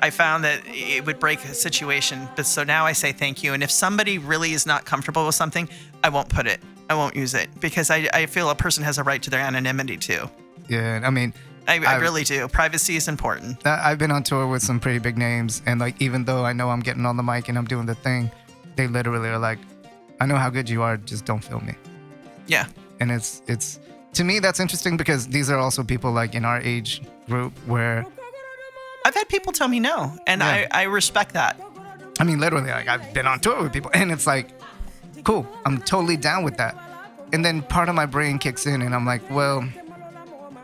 I found that it would break a situation. But so now I say thank you. And if somebody really is not comfortable with something, I won't put it. I won't use it, because I feel a person has a right to their anonymity too.
Yeah, I mean,
I really do. Privacy is important.
I've been on tour with some pretty big names, and like, even though I know I'm getting on the mic and I'm doing the thing, they literally are like, I know how good you are, just don't film me.
Yeah.
And it's to me, that's interesting, because these are also people like in our age group where
I've had people tell me no, and
Yeah.
I respect that.
I mean, literally, like I've been on tour with people, and it's like, cool, I'm totally down with that. And then part of my brain kicks in, and I'm like, well,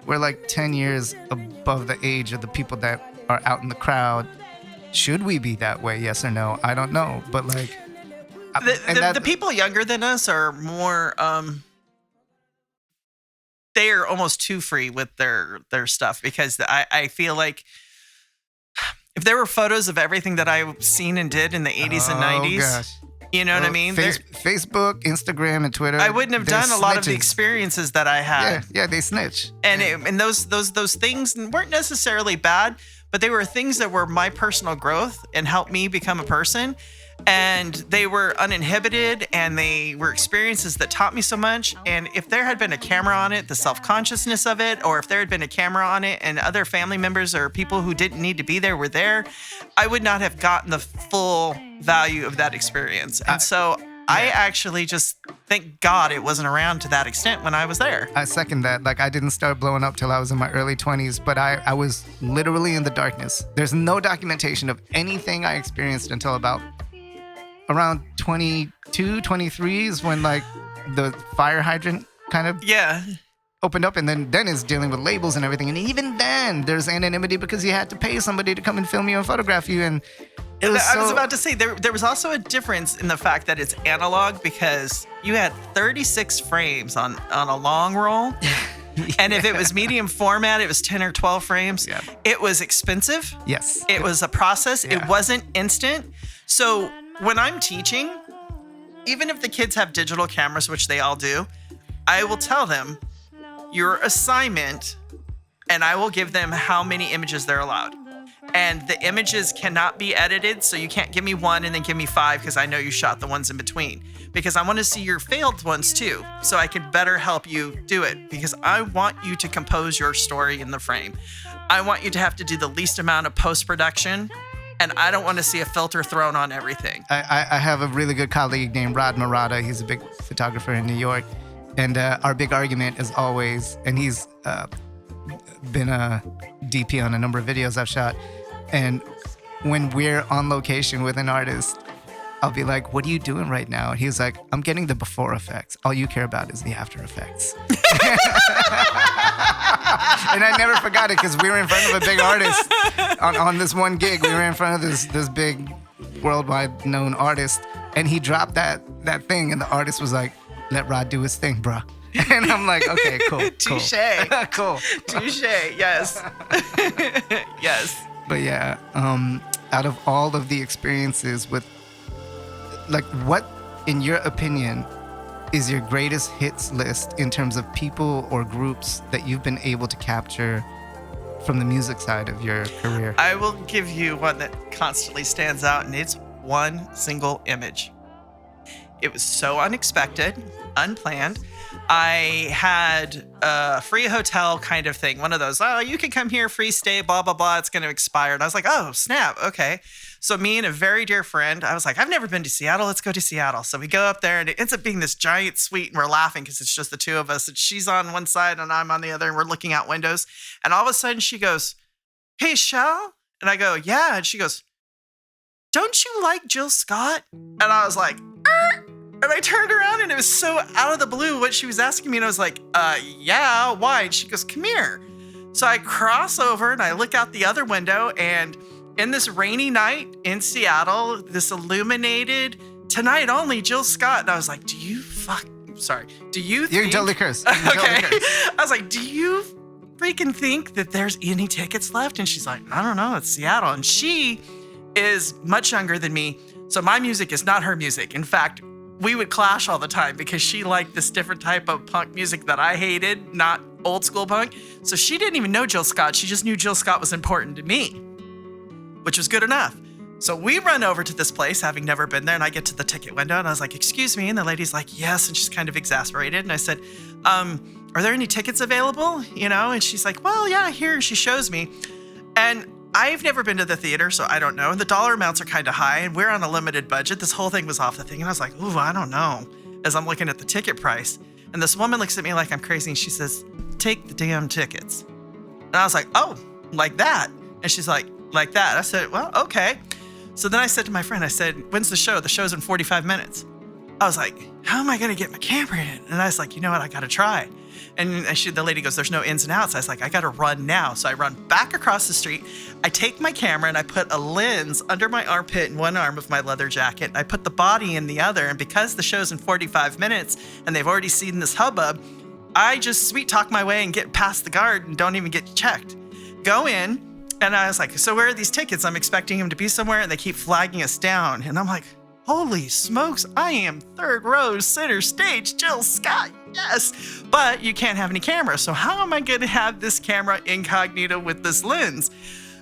we're like 10 years above the age of the people that are out in the crowd. Should we be that way? Yes or no? I don't know. But like,
The people younger than us are more, they are almost too free with their stuff, because I feel like if there were photos of everything that I've seen and did in the 80s and 90s,
gosh.
you know what I mean?
Facebook, Instagram, and Twitter.
I wouldn't have
they're
done a lot of the
snitches.
experiences that I had.
Yeah, they snitch.
And those things weren't necessarily bad, but they were things that were my personal growth and helped me become a person. And they were uninhibited, and they were experiences that taught me so much. And if there had been a camera on it, the self-consciousness of it, or if there had been a camera on it and other family members or people who didn't need to be there were there, I would not have gotten the full value of that experience. And so I actually just thank God it wasn't around to that extent when I was there.
I second that. Like, I didn't start blowing up till I was in my early 20s, but I was literally in the darkness. There's no documentation of anything I experienced until about around 22, 23 is when like the fire hydrant kind of opened up, and then is dealing with labels and everything. And even then there's anonymity, because you had to pay somebody to come and film you and photograph you. And it was
I was about to say, there was also a difference in the fact that it's analog, because you had 36 frames on a long roll. And if it was medium format, it was 10 or 12 frames.
Yeah.
It was expensive.
Yes.
It was a process.
Yeah.
It wasn't instant. So when I'm teaching, even if the kids have digital cameras, which they all do, I will tell them your assignment, and I will give them how many images they're allowed. And the images cannot be edited, so you can't give me one and then give me 5, because I know you shot the ones in between. Because I want to see your failed ones too, so I can better help you do it. Because I want you to compose your story in the frame. I want you to have to do the least amount of post-production, and I don't want to see a filter thrown on everything.
I have a really good colleague named Rod Murata. He's a big photographer in New York. And our big argument is always, and he's been a DP on a number of videos I've shot. And when we're on location with an artist, I'll be like, what are you doing right now? And he's like, I'm getting the before effects. All you care about is the after effects. And I never forgot it because we were in front of a big artist on this one gig. We were in front of this big worldwide known artist, and he dropped that thing, and the artist was like, let Rod do his thing, bruh. And I'm like, okay, cool.
Touche.
Cool.
Touche. Yes. Yes.
But yeah, out of all of the experiences with, like, what, in your opinion, is your greatest hits list in terms of people or groups that you've been able to capture from the music side of your career?
I will give you one that constantly stands out, and it's one single image. It was so unexpected, unplanned. I had a free hotel kind of thing, one of those, oh, you can come here, free stay, blah, blah, blah, it's going to expire. And I was like, oh, snap, okay. So me and a very dear friend, I was like, I've never been to Seattle, let's go to Seattle. So we go up there, and it ends up being this giant suite, and we're laughing because it's just the two of us, and she's on one side and I'm on the other, and we're looking out windows. And all of a sudden she goes, hey, Shell? And I go, yeah. And she goes, don't you like Jill Scott? And I was like, and I turned around, and it was so out of the blue what she was asking me. And I was like, yeah, why? And she goes, come here. So I cross over and I look out the other window, and in this rainy night in Seattle, this illuminated, tonight only, Jill Scott. And I was like, do you
You can totally curse.
Okay. I was like, do you freaking think that there's any tickets left? And she's like, I don't know, it's Seattle. And she is much younger than me, so my music is not her music. In fact, we would clash all the time because she liked this different type of punk music that I hated, not old school punk. So she didn't even know Jill Scott. She just knew Jill Scott was important to me, which was good enough. So we run over to this place, having never been there, and I get to the ticket window, and I was like, excuse me. And the lady's like, yes. And she's kind of exasperated. And I said, are there any tickets available? You know? And she's like, well, yeah, here. She shows me. And I've never been to the theater, so I don't know. And the dollar amounts are kind of high, and we're on a limited budget. This whole thing was off the thing. And I was like, ooh, I don't know, as I'm looking at the ticket price. And this woman looks at me like I'm crazy, and she says, take the damn tickets. And I was like, oh, like that? And she's like that. I said, well, okay. So then I said to my friend, I said, when's the show? The show's in 45 minutes. I was like, how am I going to get my camera in? And I was like, you know what? I got to try. And the lady goes, there's no ins and outs. I was like, I got to run now. So I run back across the street. I take my camera and I put a lens under my armpit in one arm of my leather jacket. I put the body in the other. And because the show's in 45 minutes and they've already seen this hubbub, I just sweet talk my way and get past the guard and don't even get checked. Go in. And I was like, so where are these tickets? I'm expecting them to be somewhere, and they keep flagging us down. And I'm like, holy smokes, I am third row, center stage, Jill Scott, yes. But you can't have any cameras. So how am I going to have this camera incognito with this lens?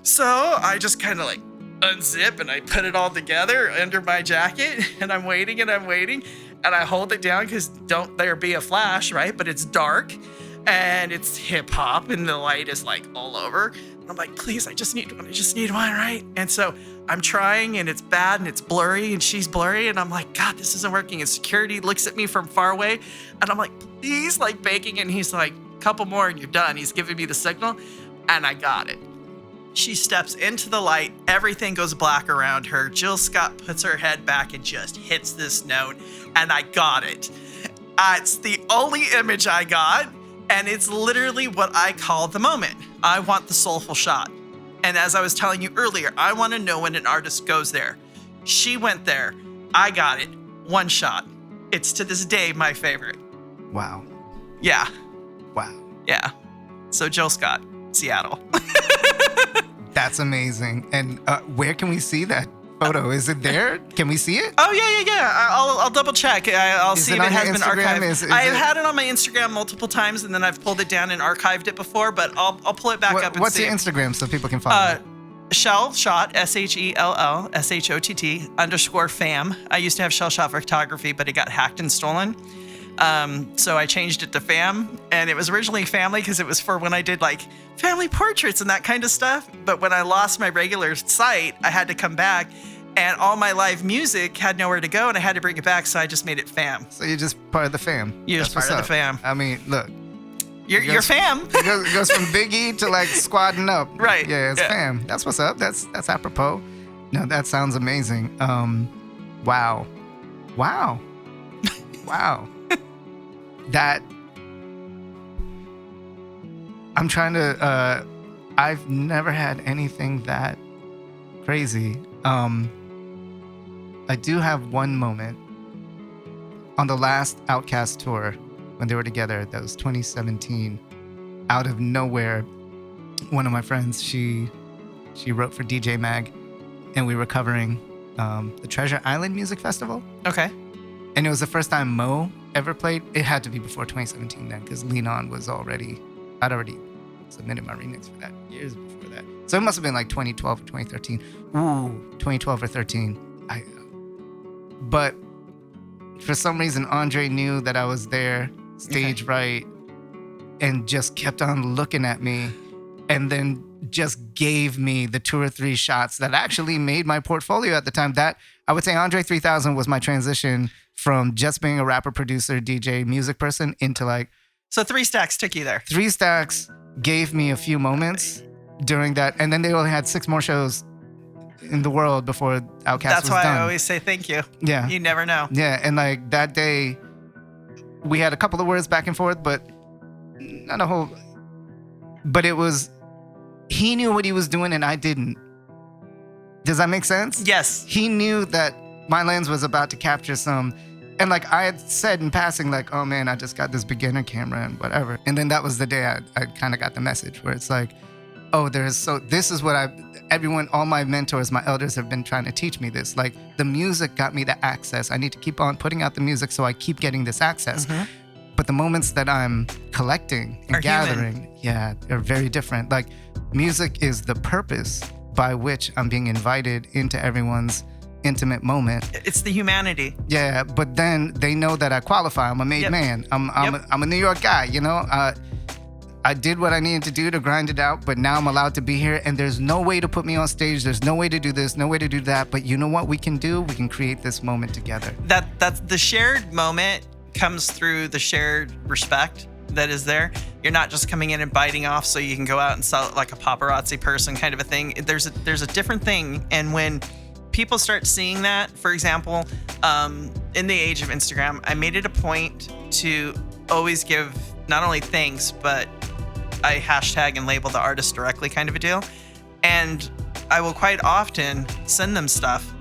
So I just kind of like unzip and I put it all together under my jacket, and I'm waiting and I'm waiting. And I hold it down because don't there be a flash, right? But it's dark and it's hip hop and the light is like all over. And I'm like, please, I just need one, right? And so I'm trying, and it's bad, and it's blurry, and she's blurry, and I'm like, God, this isn't working. And security looks at me from far away, and I'm like, please, like begging, and he's like, couple more and you're done. He's giving me the signal, and I got it. She steps into the light, everything goes black around her. Jill Scott puts her head back and just hits this note, and I got it. It's the only image I got, and it's literally what I call the moment. I want the soulful shot. And as I was telling you earlier, I want to know when an artist goes there. She went there. I got it. One shot. It's to this day my favorite.
Wow.
Yeah.
Wow.
Yeah. So Jill Scott, Seattle.
That's amazing. And where can we see that photo? Is it there? Can we see it?
Oh, yeah. I'll double check. I'll see if it has been
Instagram?
archived. I've had it on my Instagram multiple times, and then I've pulled it down and archived it before, but I'll pull it back up and
what's
see.
What's your Instagram so people can follow?
Shellshott, SHELL_fam. I used to have Shellshott Photography, but it got hacked and stolen. So I changed it to fam, and it was originally family because it was for when I did like family portraits and that kind of stuff. But when I lost my regular site, I had to come back, and all my live music had nowhere to go, and I had to bring it back. So I just made it fam.
So you're just part of the fam.
You're just part of the fam.
I mean, look.
You're fam.
It goes from Big E to like squadding up.
Right.
Yeah, it's fam. That's what's up. That's apropos. No, that sounds amazing. Wow. Wow. Wow. That I'm trying to I've never had anything that crazy. I do have one moment on the last Outkast tour when they were together. That was 2017. Out of nowhere, one of my friends, she wrote for DJ Mag, and we were covering the Treasure Island Music Festival.
Okay.
And it was the first time Mo ever played. It had to be before 2017 then, because Lean On was I'd already submitted my remix for that years before that. So it must have been like 2012 or 2013. Ooh, 2012 or 13. But for some reason, Andre knew that I was there, stage right, and just kept on looking at me, and then just gave me the 2 or 3 shots that actually made my portfolio at the time. That I would say Andre 3000 was my transition from just being a rapper, producer, DJ, music person into like.
So 3 Stacks took you there.
3 Stacks gave me a few moments during that, and then they only had 6 more shows in the world before Outkast was done.
That's why I always say thank you.
Yeah.
You never know.
Yeah, and like that day, we had a couple of words back and forth, but not a whole. But it was, he knew what he was doing and I didn't. Does that make sense?
Yes.
He knew that my lens was about to capture some. And like I had said in passing, like, oh man, I just got this beginner camera and whatever. And then that was the day I kind of got the message where it's like, oh, this is what all my mentors, my elders have been trying to teach me this. Like the music got me the access. I need to keep on putting out the music so I keep getting this access. Mm-hmm. But the moments that I'm collecting and gathering, they're very different. Like music is the purpose by which I'm being invited into everyone's intimate moment.
It's the humanity.
Yeah, but then they know that I qualify. I'm a made man. I'm a New York guy, you know? I did what I needed to do to grind it out, but now I'm allowed to be here, and there's no way to put me on stage. There's no way to do this, no way to do that. But you know what we can do? We can create this moment together.
That's the shared moment comes through the shared respect that is there. You're not just coming in and biting off so you can go out and sell it like a paparazzi person kind of a thing. There's a different thing, and when people start seeing that, for example, in the age of Instagram, I made it a point to always give not only thanks, but I hashtag and label the artist directly kind of a deal. And I will quite often send them stuff.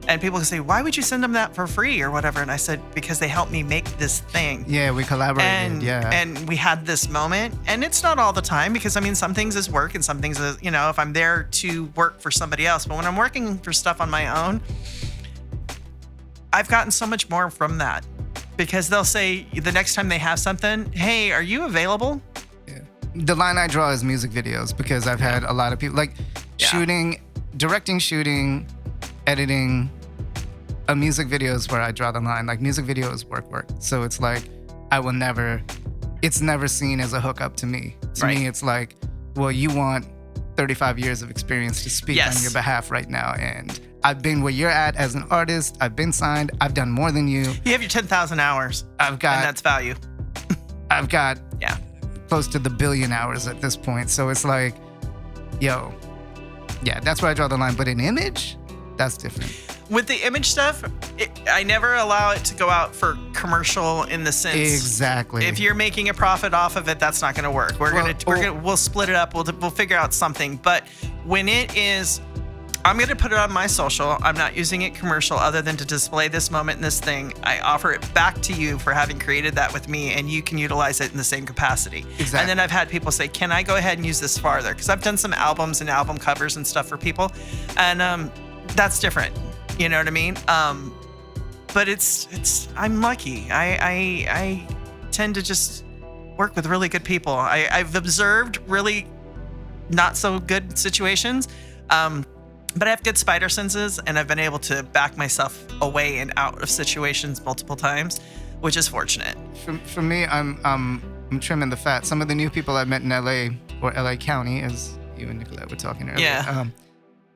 And people can say, why would you send them that for free or whatever? And I said, because they helped me make this thing.
Yeah, we collaborated.
And we had this moment. And it's not all the time because, I mean, some things is work and some things is, you know, if I'm there to work for somebody else. But when I'm working for stuff on my own, I've gotten so much more from that. Because they'll say the next time they have something, hey, are you available?
Yeah. The line I draw is music videos because I've had a lot of people like directing, shooting, editing. A music video is where I draw the line. Like music video is work. So it's like it's never seen as a hookup to me. To me, it's like, well, you want 35 years of experience to speak on your behalf right now. And I've been where you're at as an artist. I've been signed. I've done more than you.
You have your 10,000 hours.
And
that's value.
I've got close to the billion hours at this point. So it's like, that's where I draw the line. But in image, that's different.
With the image stuff, I never allow it to go out for commercial in the sense.
Exactly.
If you're making a profit off of it, that's not going to work. We'll split it up. We'll figure out something. But when it is, I'm going to put it on my social. I'm not using it commercial other than to display this moment and this thing. I offer it back to you for having created that with me, and you can utilize it in the same capacity.
Exactly.
And then I've had people say, can I go ahead and use this farther? Because I've done some albums and album covers and stuff for people. And that's different. You know what I mean? But I'm lucky. I tend to just work with really good people. I've observed really not so good situations. But I have good spider senses, and I've been able to back myself away and out of situations multiple times, which is fortunate.
For me, I'm trimming the fat. Some of the new people I met in LA or LA County, as you and Nicolette were talking earlier.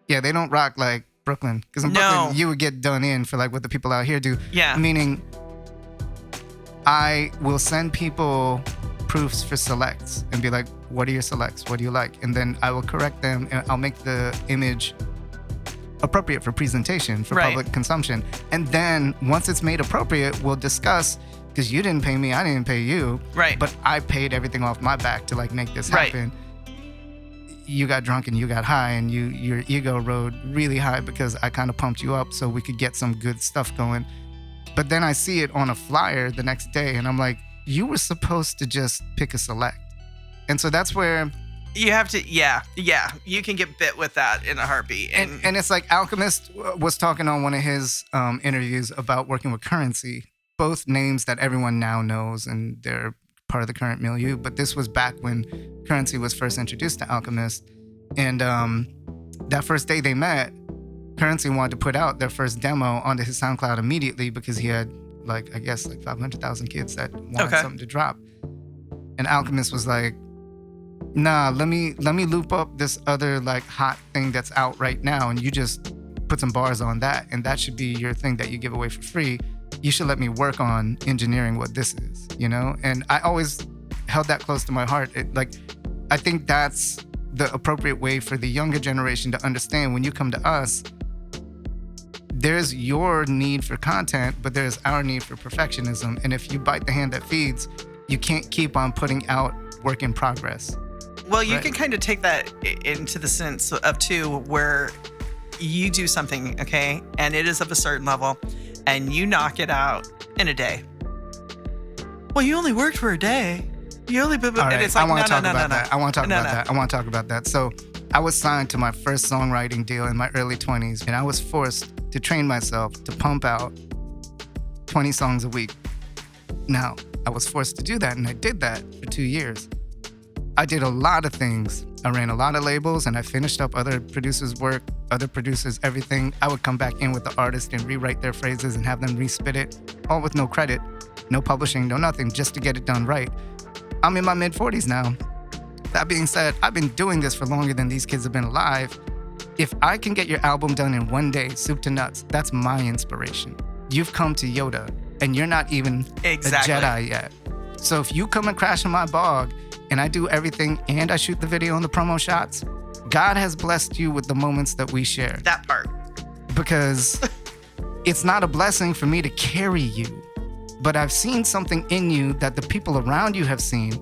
Yeah. They don't rock like Brooklyn, because in Brooklyn you would get done in for like what the people out here do.
Yeah.
Meaning, I will send people proofs for selects and be like, "What are your selects? What do you like?" And then I will correct them, and I'll make the image appropriate for presentation, for
Right.
public consumption. And then once it's made appropriate, we'll discuss, because you didn't pay me, I didn't pay you.
Right.
But I paid everything off my back to like make this
Right.
happen. You got drunk and you got high, and your ego rode really high because I kind of pumped you up so we could get some good stuff going. But then I see it on a flyer the next day, and I'm like, you were supposed to just pick a select. And so that's where
You have to, yeah. You can get bit with that in a heartbeat.
and it's like Alchemist was talking on one of his interviews about working with Currency, both names that everyone now knows and they're part of the current milieu. But this was back when Currency was first introduced to Alchemist. And that first day they met, Currency wanted to put out their first demo onto his SoundCloud immediately because he had like 500,000 kids that wanted something to drop. And Alchemist was like, nah, let me loop up this other like hot thing that's out right now, and you just put some bars on that, and that should be your thing that you give away for free. You should let me work on engineering what this is, you know? And I always held that close to my heart. I think that's the appropriate way for the younger generation to understand when you come to us, there's your need for content, but there's our need for perfectionism. And if you bite the hand that feeds, you can't keep on putting out work in progress.
Well, you
Right.
can kind of take that into the sense of too, where you do something, okay, and it is of a certain level, and you knock it out in a day. Well, you only worked for a day. You only,
All right,
and it's like,
I want
no,
to talk
no,
about
no,
that. I want to talk
no,
about
no.
that. I want to talk about that. So I was signed to my first songwriting deal in my early 20s, and I was forced to train myself to pump out 20 songs a week. Now, I was forced to do that, and I did that for 2 years. I did a lot of things. I ran a lot of labels, and I finished up other producers' work, other producers, everything. I would come back in with the artist and rewrite their phrases and have them respit it, all with no credit, no publishing, no nothing, just to get it done right. I'm in my mid-40s now. That being said, I've been doing this for longer than these kids have been alive. If I can get your album done in one day, soup to nuts, that's my inspiration. You've come to Yoda, and you're not even
Exactly.
a Jedi yet. So if you come and crash in my bog, and I do everything, and I shoot the video and the promo shots, God has blessed you with the moments that we share.
That part.
Because it's not a blessing for me to carry you, but I've seen something in you that the people around you have seen.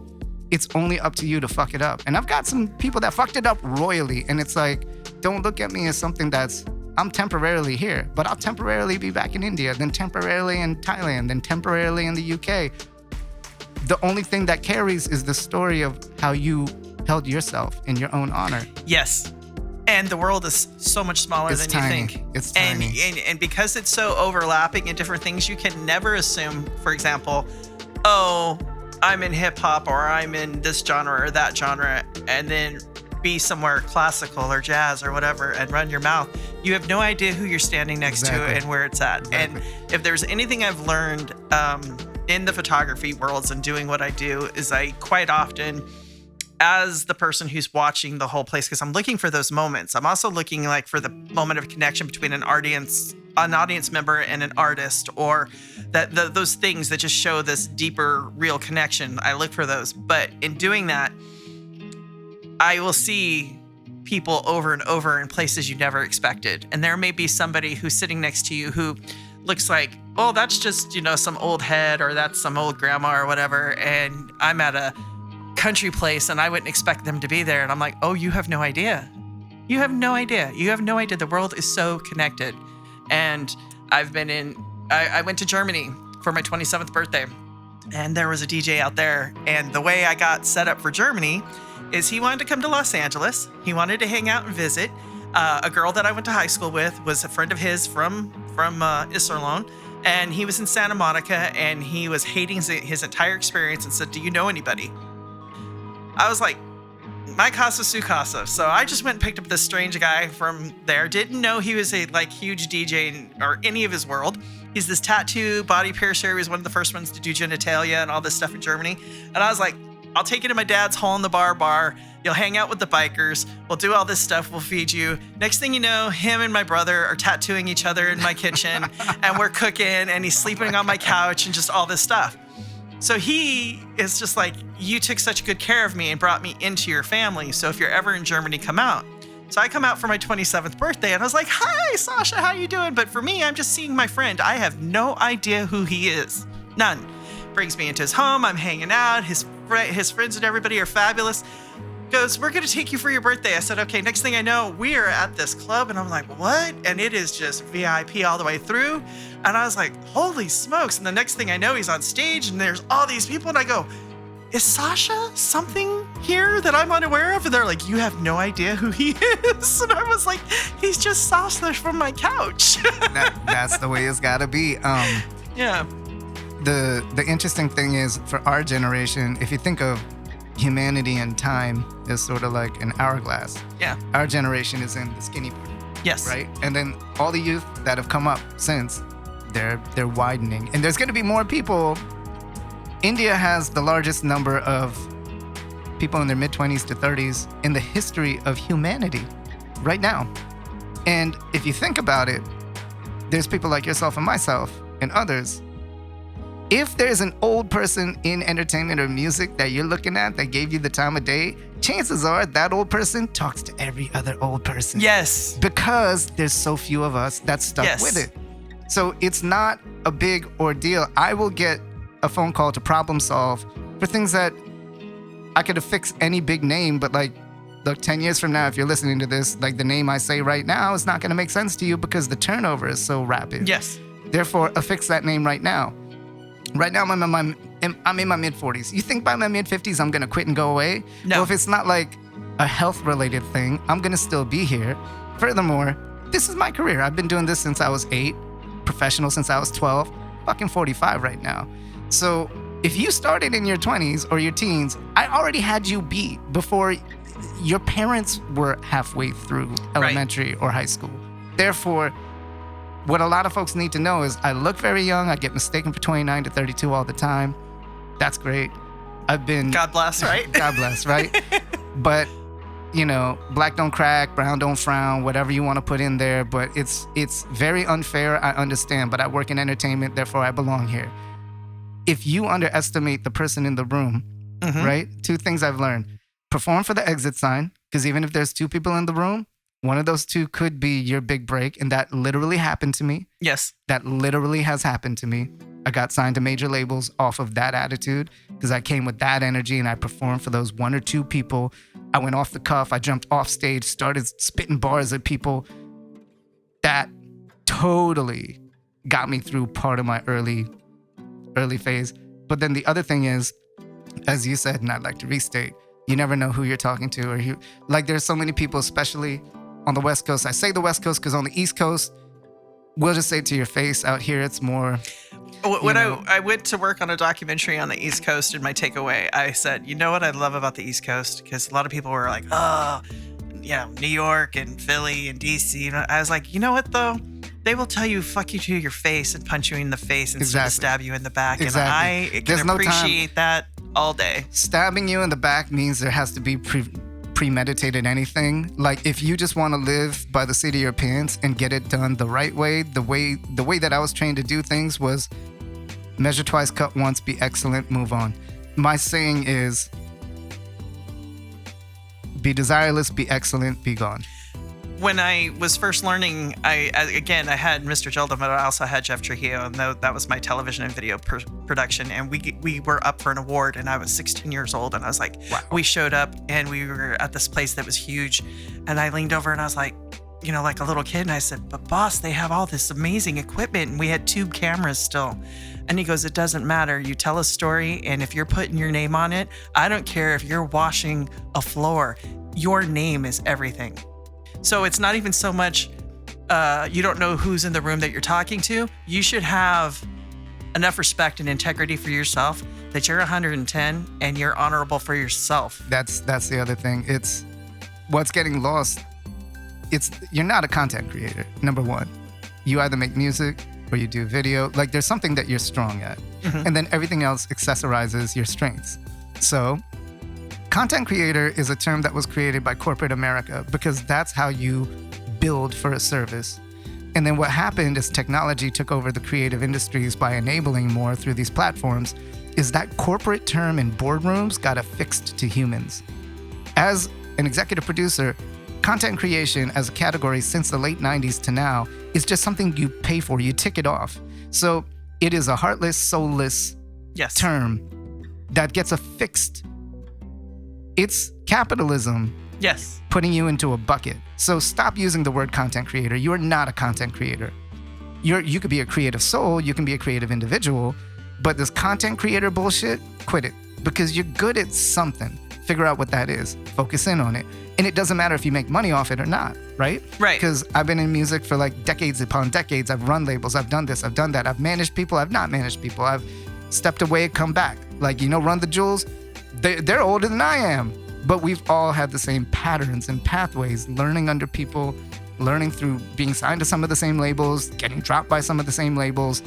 It's only up to you to fuck it up. And I've got some people that fucked it up royally, and it's like, don't look at me as something that's, I'm temporarily here, but I'll temporarily be back in India, then temporarily in Thailand, then temporarily in the UK. The only thing that carries is the story of how you held yourself in your own honor.
Yes. And the world is so much smaller
It's
than
tiny.
you think.
It's
and,
tiny.
And because it's so overlapping in different things, you can never assume, for example, oh, I'm in hip hop or I'm in this genre or that genre, and then be somewhere classical or jazz or whatever and run your mouth. You have no idea who you're standing next to and where it's at.
Exactly.
And if there's anything I've learned in the photography worlds and doing what I do, is I quite often, as the person who's watching the whole place, because I'm looking for those moments, I'm also looking like for the moment of connection between an audience member and an artist, or that those things that just show this deeper, real connection. I look for those. But in doing that, I will see people over and over in places you never expected. And there may be somebody who's sitting next to you who looks like, oh, that's just, some old head, or that's some old grandma or whatever. And I'm at a country place and I wouldn't expect them to be there. And I'm like, oh, you have no idea. You have no idea. You have no idea. The world is so connected. And I went to Germany for my 27th birthday, and there was a DJ out there. And the way I got set up for Germany is he wanted to come to Los Angeles. He wanted to hang out and visit. A girl that I went to high school with was a friend of his from Iserlohn, and he was in Santa Monica, and he was hating his entire experience and said, do you know anybody? I was like, my casa su casa. So I just went and picked up this strange guy from there. Didn't know he was a huge DJ or any of his world. He's this tattoo body piercer. He was one of the first ones to do genitalia and all this stuff in Germany. And I was like, I'll take you to my dad's hole in the bar. You'll hang out with the bikers. We'll do all this stuff. We'll feed you. Next thing you know, him and my brother are tattooing each other in my kitchen, and we're cooking, and he's sleeping on my couch and just all this stuff. So he is just like, you took such good care of me and brought me into your family. So if you're ever in Germany, come out. So I come out for my 27th birthday and I was like, hi, Sasha, how you doing? But for me, I'm just seeing my friend. I have no idea who he is. None. Brings me into his home. I'm hanging out. His friends and everybody are fabulous. Goes, we're going to take you for your birthday. I said, okay. Next thing I know, we are at this club and I'm like, what? And it is just VIP all the way through. And I was like, holy smokes. And the next thing I know, he's on stage and there's all these people. And I go, is Sasha something here that I'm unaware of? And they're like, you have no idea who he is. And I was like, he's just Sasha from my couch.
That's the way it's gotta be.
Yeah.
The interesting thing is, for our generation, if you think of humanity and time as sort of like an hourglass.
Yeah.
Our generation is in the skinny part.
Yes.
Right? And then all the youth that have come up since, they're widening. And there's gonna be more people. India has the largest number of people in their mid-20s to 30s in the history of humanity right now. And if you think about it, there's people like yourself and myself and others. If there's an old person in entertainment or music that you're looking at that gave you the time of day, chances are that old person talks to every other old person.
Yes.
Because there's so few of us that stuck with it. So it's not a big ordeal. I will get a phone call to problem solve for things that I could have fixed any big name, but like, look, 10 years from now, if you're listening to this, like the name I say right now is not going to make sense to you because the turnover is so rapid.
Yes.
Therefore, affix that name right now. Right now, I'm in my mid-40s. You think by my mid-50s I'm going to quit and go away?
No.
Well, if it's not like a health-related thing, I'm going to still be here. Furthermore, this is my career. I've been doing this since I was 8, professional since I was 12, fucking 45 right now. So if you started in your 20s or your teens, I already had you beat before your parents were halfway through elementary or high school. Therefore, what a lot of folks need to know is I look very young. I get mistaken for 29 to 32 all the time. That's great. I've been...
God bless, right?
God bless, right? But, you know, black don't crack, brown don't frown, whatever you want to put in there. But it's very unfair, I understand. But I work in entertainment, therefore I belong here. If you underestimate the person in the room, right? 2 things I've learned. Perform for the exit sign, because even if there's 2 people in the room, one of those 2 could be your big break. And that literally happened to me.
Yes.
That literally has happened to me. I got signed to major labels off of that attitude because I came with that energy and I performed for those 1 or 2 people. I went off the cuff. I jumped off stage, started spitting bars at people. That totally got me through part of my early phase. But then the other thing is, as you said, and I'd like to restate, you never know who you're talking to, or like there's so many people, especially on the West Coast. I say the West Coast because on the East Coast, we'll just say to your face. Out here, it's more.
When I went to work on a documentary on the East Coast, in my takeaway, I said, you know what I love about the East Coast? Because a lot of people were like, oh, yeah, New York and Philly and DC. And I was like, you know what though? They will tell you "fuck you" to your face and punch you in the face and sort of stab you in the back.
Exactly.
And I can appreciate that all day.
Stabbing you in the back means there has to be premeditated anything. Like if you just want to live by the seat of your pants and get it done the right way, the way that I was trained to do things was measure twice, cut once, be excellent, move on. My saying is be desireless, be excellent, be gone.
When I was first learning, I had Mr. Gelda, but I also had Jeff Trujillo, and that was my television and video production. And we were up for an award, and I was 16 years old, and I was like, wow. We showed up, and we were at this place that was huge, and I leaned over, and I was like, you know, like a little kid, and I said, but boss, they have all this amazing equipment, and we had tube cameras still. And he goes, it doesn't matter. You tell a story, and if you're putting your name on it, I don't care if you're washing a floor. Your name is everything. So it's not even so much you don't know who's in the room that you're talking to. You should have enough respect and integrity for yourself that you're 110 and you're honorable for yourself.
That's the other thing. It's what's getting lost. You're not a content creator, number one. You either make music or you do video. Like there's something that you're strong at. And then everything else accessorizes your strengths. So content creator is a term that was created by corporate America because that's how you build for a service. And then what happened is technology took over the creative industries by enabling more through these platforms, is that corporate term in boardrooms got affixed to humans. As an executive producer, content creation as a category since the late 90s to now is just something you pay for, you tick it off. So it is a heartless, soulless term that gets affixed. It's capitalism putting you into a bucket. So stop using the word content creator. You are not a content creator. You could be a creative soul, you can be a creative individual, but this content creator bullshit, quit it. Because you're good at something. Figure out what that is. Focus in on it. And it doesn't matter if you make money off it or not, right?
Right.
Because I've been in music for like decades upon decades. I've run labels. I've done this. I've done that. I've managed people. I've not managed people. I've stepped away, come back. Like, Run the Jewels. They're older than I am. But we've all had the same patterns and pathways, learning under people, learning through being signed to some of the same labels, getting dropped by some of the same labels.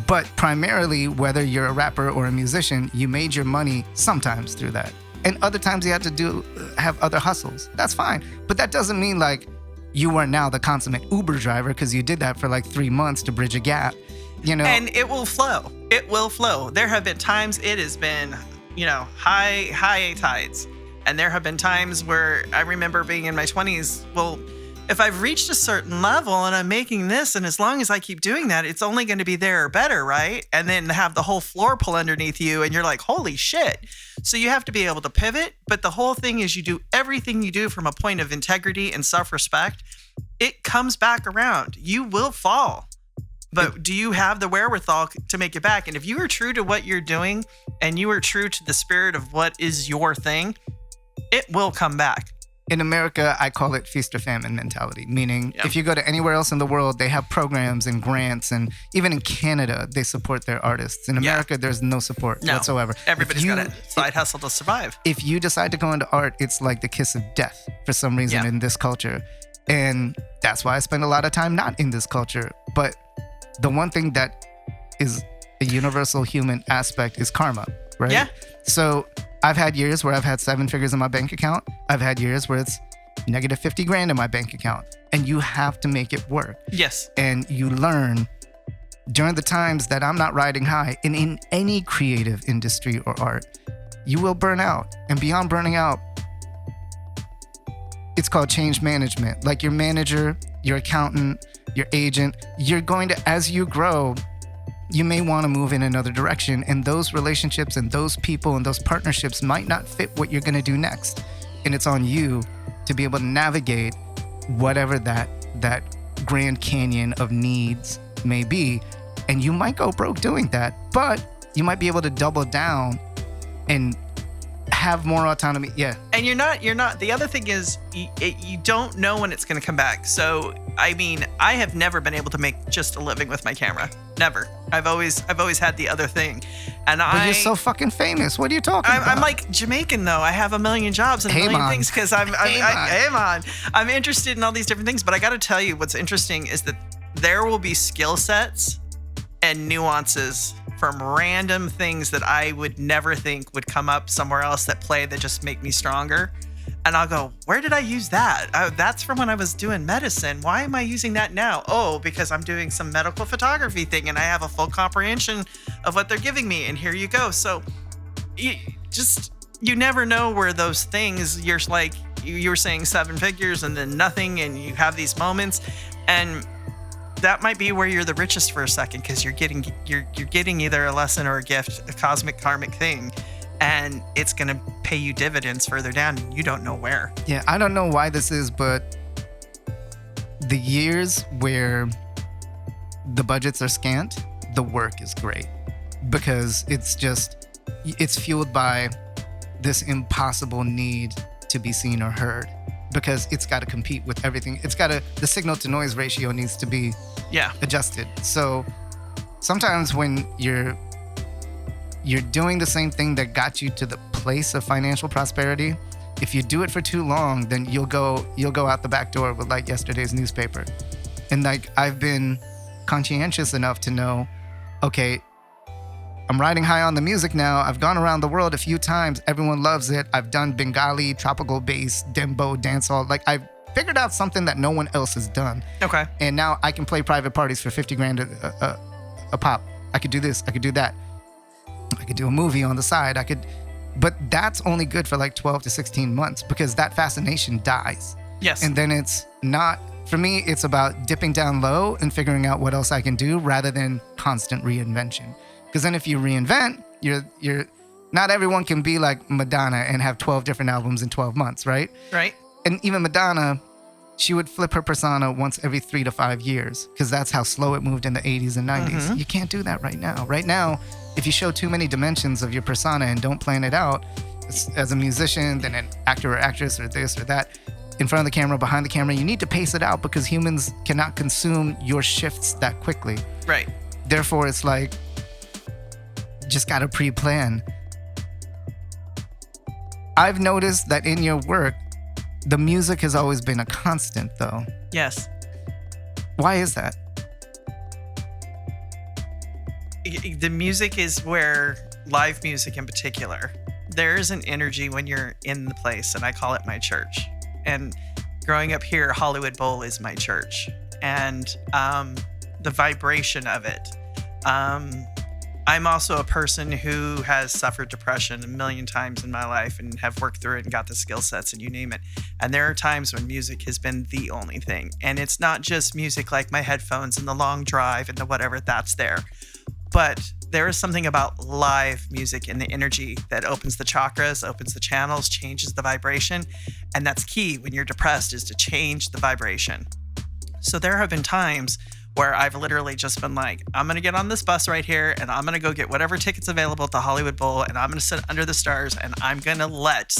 But primarily, whether you're a rapper or a musician, you made your money sometimes through that. And other times you had to have other hustles. That's fine. But that doesn't mean like you are now the consummate Uber driver because you did that for like 3 months to bridge a gap.
And it will flow. It will flow. There have been times it has been, high tides. And there have been times where I remember being in my 20s, well, if I've reached a certain level and I'm making this, and as long as I keep doing that, it's only going to be there or better, right? And then have the whole floor pull underneath you and you're like, holy shit. So you have to be able to pivot. But the whole thing is you do everything you do from a point of integrity and self-respect. It comes back around. You will fall. But do you have the wherewithal to make it back? And if you are true to what you're doing and you are true to the spirit of what is your thing, it will come back.
In America, I call it feast or famine mentality, meaning if you go to anywhere else in the world, they have programs and grants, and even in Canada, they support their artists. In America, there's no support whatsoever.
Everybody's got a side hustle to survive.
If you decide to go into art, it's like the kiss of death for some reason in this culture. And that's why I spend a lot of time not in this culture. But the one thing that is a universal human aspect is karma, right?
Yeah.
So I've had years where I've had 7 figures in my bank account. I've had years where it's negative 50 grand in my bank account. And you have to make it work.
Yes.
And you learn during the times that I'm not riding high, and in any creative industry or art, you will burn out. And beyond burning out, it's called change management. Like your manager, your accountant, your agent, you're going to, as you grow, you may want to move in another direction, and those relationships and those people and those partnerships might not fit what you're going to do next. And it's on you to be able to navigate whatever that Grand Canyon of needs may be. And you might go broke doing that, but you might be able to double down and have more autonomy. Yeah.
And you're not, the other thing is you don't know when it's going to come back. So, I mean, I have never been able to make just a living with my camera. Never. I've always had the other thing. And
but you're so fucking famous. What are you talking about?
I'm like Jamaican though. I have a million jobs and a million things because I'm interested in all these different things. But I got to tell you, what's interesting is that there will be skill sets and nuances from random things that I would never think would come up somewhere else that just make me stronger. And I'll go, where did I use that? That's from when I was doing medicine. Why am I using that now? Oh, because I'm doing some medical photography thing and I have a full comprehension of what they're giving me. And here you go. So you never know where those things, you're like, you were saying 7 figures and then nothing. And you have these moments, and that might be where you're the richest for a second, because you're getting either a lesson or a gift, a cosmic karmic thing, and it's going to pay you dividends further down, and you don't know where.
Yeah, I don't know why this is, but the years where the budgets are scant, the work is great, because it's fueled by this impossible need to be seen or heard, because it's got to compete with everything. The signal to noise ratio needs to be adjusted. So sometimes when you're doing the same thing that got you to the place of financial prosperity, if you do it for too long, then you'll go out the back door with like yesterday's newspaper. And like, I've been conscientious enough to know, okay, I'm riding high on the music now. I've gone around the world a few times. Everyone loves it. I've done Bengali, tropical bass, dembo, dancehall. Like, I've figured out something that no one else has done.
Okay.
And now I can play private parties for 50 grand a pop. I could do this. I could do that. I could do a movie on the side. I could But that's only good for like 12 to 16 months because that fascination dies.
Yes.
And then it's not, for me, it's about dipping down low and figuring out what else I can do rather than constant reinvention. Because then if you reinvent, you're not everyone can be like Madonna and have 12 different albums in 12 months, right?
Right.
And even Madonna, she would flip her persona once every 3 to 5 years because that's how slow it moved in the 80s and 90s.
Mm-hmm.
You can't do that right now. Right now, if you show too many dimensions of your persona and don't plan it out, as a musician, then an actor or actress or this or that, in front of the camera, behind the camera, you need to pace it out because humans cannot consume your shifts that quickly.
Right.
Therefore, it's like, just gotta pre-plan. I've noticed that in your work, the music has always been a constant, though.
Yes.
Why is that?
The music is where, live music in particular, there is an energy when you're in the place, and I call it my church. And growing up here, Hollywood Bowl is my church. And the vibration of it. I'm also a person who has suffered depression a million times in my life and have worked through it and got the skill sets and you name it. And there are times when music has been the only thing. And it's not just music like my headphones and the long drive and the whatever that's there. But there is something about live music and the energy that opens the chakras, opens the channels, changes the vibration. And that's key when you're depressed, is to change the vibration. So there have been times where I've literally just been like, I'm going to get on this bus right here and I'm going to go get whatever tickets available at the Hollywood Bowl and I'm going to sit under the stars and I'm going to let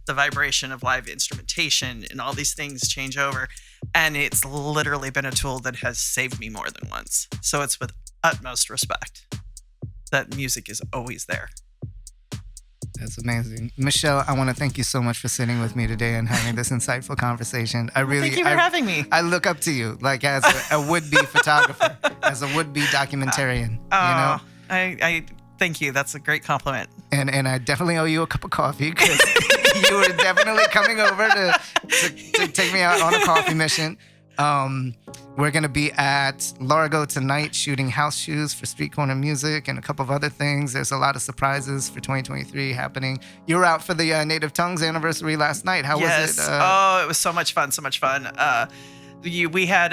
the vibration of live instrumentation and all these things change over. And it's literally been a tool that has saved me more than once. So it's with utmost respect that music is always there.
That's amazing. Michelle, I want to thank you so much for sitting with me today and having this insightful conversation.
Thank you for having me.
I look up to you, like as a would-be photographer, as a would-be documentarian. You know?
I thank you. That's a great compliment.
And I definitely owe you a cup of coffee because you were definitely coming over to take me out on a coffee mission. We're going to be at Largo tonight shooting house shoes for Street Corner Music and a couple of other things. There's a lot of surprises for 2023 happening. You were out for the Native Tongues anniversary last night. How was it?
It was so much fun, so much fun. We had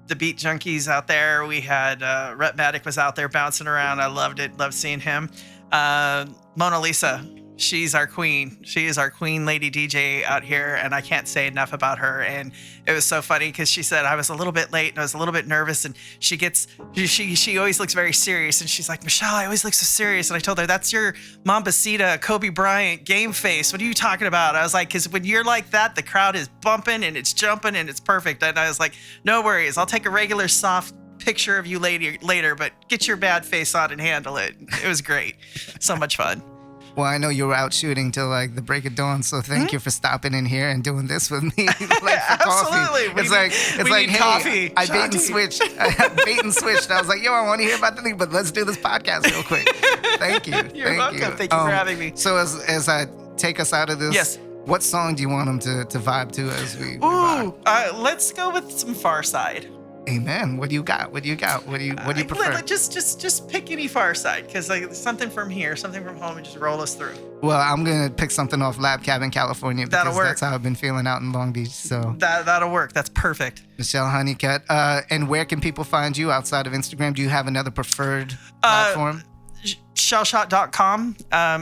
the Beat Junkies out there. We had Rhett Maddock was out there bouncing around. I loved it. Loved seeing him. Mona Lisa. She's our queen. She is our queen lady DJ out here, and I can't say enough about her. And it was so funny because she said I was a little bit late and I was a little bit nervous, and she always looks very serious, and she's like, Michelle, I always look so serious. And I told her, that's your Mambacita, Kobe Bryant game face. What are you talking about? I was like, because when you're like that, the crowd is bumping and it's jumping and it's perfect. And I was like, no worries, I'll take a regular soft picture of you later, but get your bad face on and handle it. It was great. So much fun.
Well, I know you were out shooting till like the break of dawn, so thank you for stopping in here and doing this with me, like for coffee.
Absolutely.
It's like, hey,
coffee.
I bait and switched. I was like, yo, I want to hear about the thing, but let's do this podcast real quick. Thank you.
You're welcome. Thank you for having me.
So as I take us out of this,
yes.
What song do you want them to vibe to as we vibe?
Let's go with some Pharcyde.
Amen. What do you got? What do you prefer?
Just pick any Pharcyde, because like something from here, something from home, and just roll us through.
Well, I'm gonna pick something off Lab Cabin, California, because
that'll work.
That's how I've been feeling out in Long Beach. So
that'll work. That's perfect.
Michelle Honeycutt. And where can people find you outside of Instagram? Do you have another preferred platform?
Shellshott.com.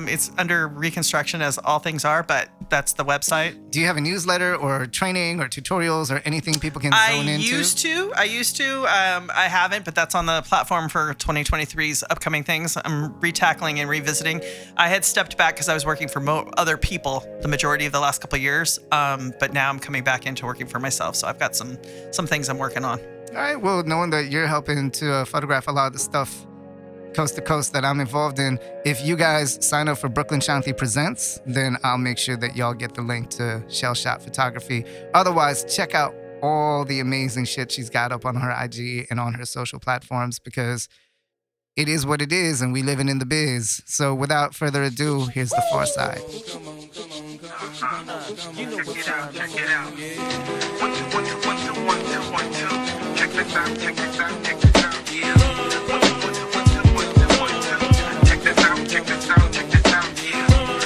It's under reconstruction, as all things are, but that's the website.
Do you have a newsletter or training or tutorials or anything people can zone into?
I used to. I haven't, but that's on the platform for 2023's upcoming things. I'm retackling and revisiting. I had stepped back because I was working for other people the majority of the last couple of years, but now I'm coming back into working for myself. So I've got some things I'm working on.
All right. Well, knowing that you're helping to photograph a lot of the stuff coast to coast that I'm involved in, if you guys sign up for Brooklyn Shanti Presents, then I'll make sure that y'all get the link to Shellshott Photography. Otherwise, check out all the amazing shit she's got up on her IG and on her social platforms, because it is what it is and we living in the biz. So without further ado, here's the Pharcyde.
Check it out. 1 2 1 2 1 2 1 2 1 2. Check this out. Check this out. Check this out. Yeah. 1 2 1 2 1 2 1 2 1 2. Check this out. Check this out. Check this out. Yeah.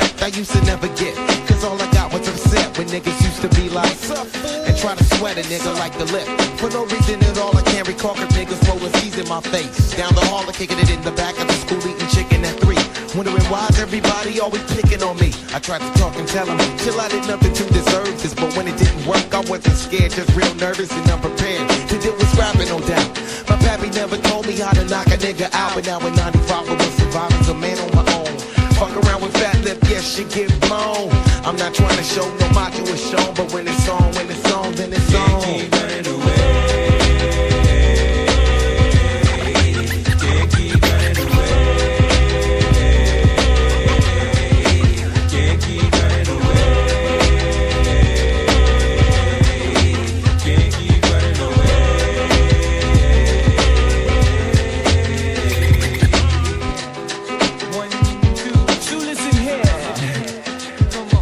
respect I used to never get. Cause all I got was upset when niggas used to be like, and try to sweat a nigga like the lip. For no reason at all, I can't recall cause niggas rolling C's in my face. Down the hall, I kicking it in the back of the school, eating chicken at 3. Wondering why's everybody always picking on me. I tried to talk and tell them, chill, I did nothing to deserve this. But when it didn't work, I wasn't scared, just real nervous and unprepared to deal with scrapping, no doubt. My pappy never told me how to knock a nigga out. But now in 95, I was surviving as a man on my own. Fuck around with fat lip, yes, shit get blown. I'm not trying to show no macho is shown, but when it's on, then it's on. Can't keep running away. Can't keep running away. Can't keep running away. Can't keep running away. One, two, so listen here. Come on.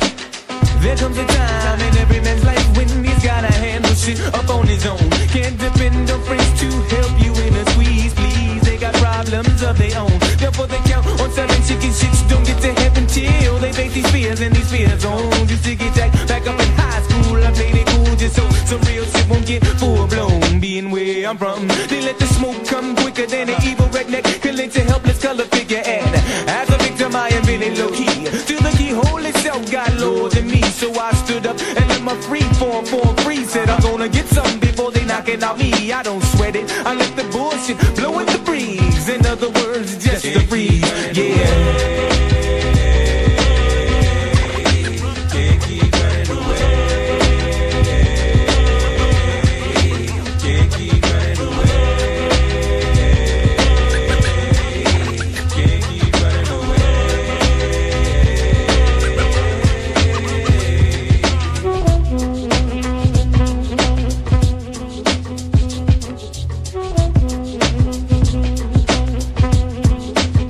There comes a time in every man's life when he's gotta handle shit up on his own. Can't depend on friends to help you in a squeeze, please. They got problems of their own. Therefore they count on certain chicken shits. Don't get to heaven till they face these fears and these fear zones. Used to get jacked back up in high school. I played it cool just so some real shit won't get full blown. Being where I'm from, they let the smoke come quicker than an evil redneck can let your helpless color figure. And as a victim I am really low key. Till the keyhole itself got lower than me. So I stood up and let my free form free. Said I'm gonna get something before they knocking out me. I don't sweat it, I let the bullshit blow in the breeze. In other words, just the breeze, yeah. Can't keep running away. Can't keep running away. Can't keep running away.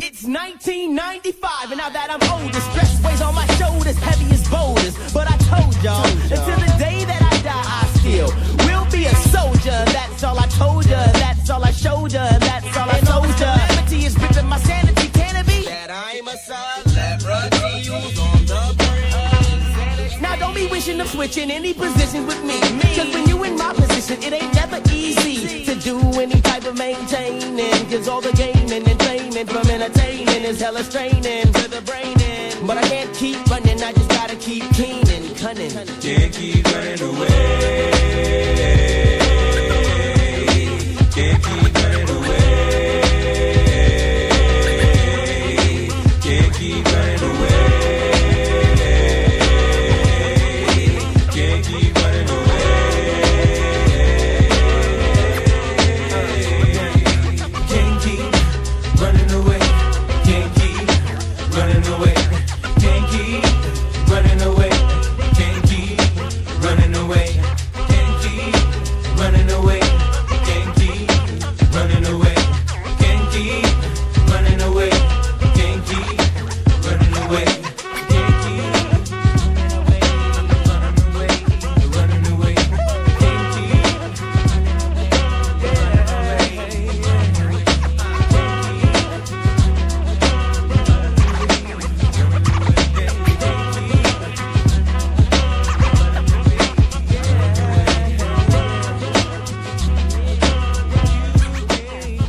It's 1995, and now that I'm older, stress weighs on my shoulders, heavy as boulders. But I told y'all, until the day that I die, I still will be a soldier. That's all I told ya, that's all I showed ya, that's all I told ya. Calamity is ripping my sanity, can it be? That I'm a celebrity who's on the brink. Now don't be wishing of switching any positions with me. Cause when you in my position, it ain't never easy to do any type of maintaining. Cause all the gaining and training from entertaining is hella straining to the brain. But I can't keep running, I just gotta keep keen and cunning. Can't keep running away. Can't keep running away. Can't keep running away. Can't keep running away. Can't keep running away. Can't keep running away. Can't keep running away. Can't keep running away. Can't keep running away. Can't keep running away. Can't keep running away. Can't keep running away. Can't keep running away. Can't keep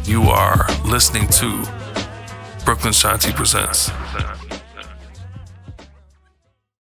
You are listening to Brooklyn Shanti Presents.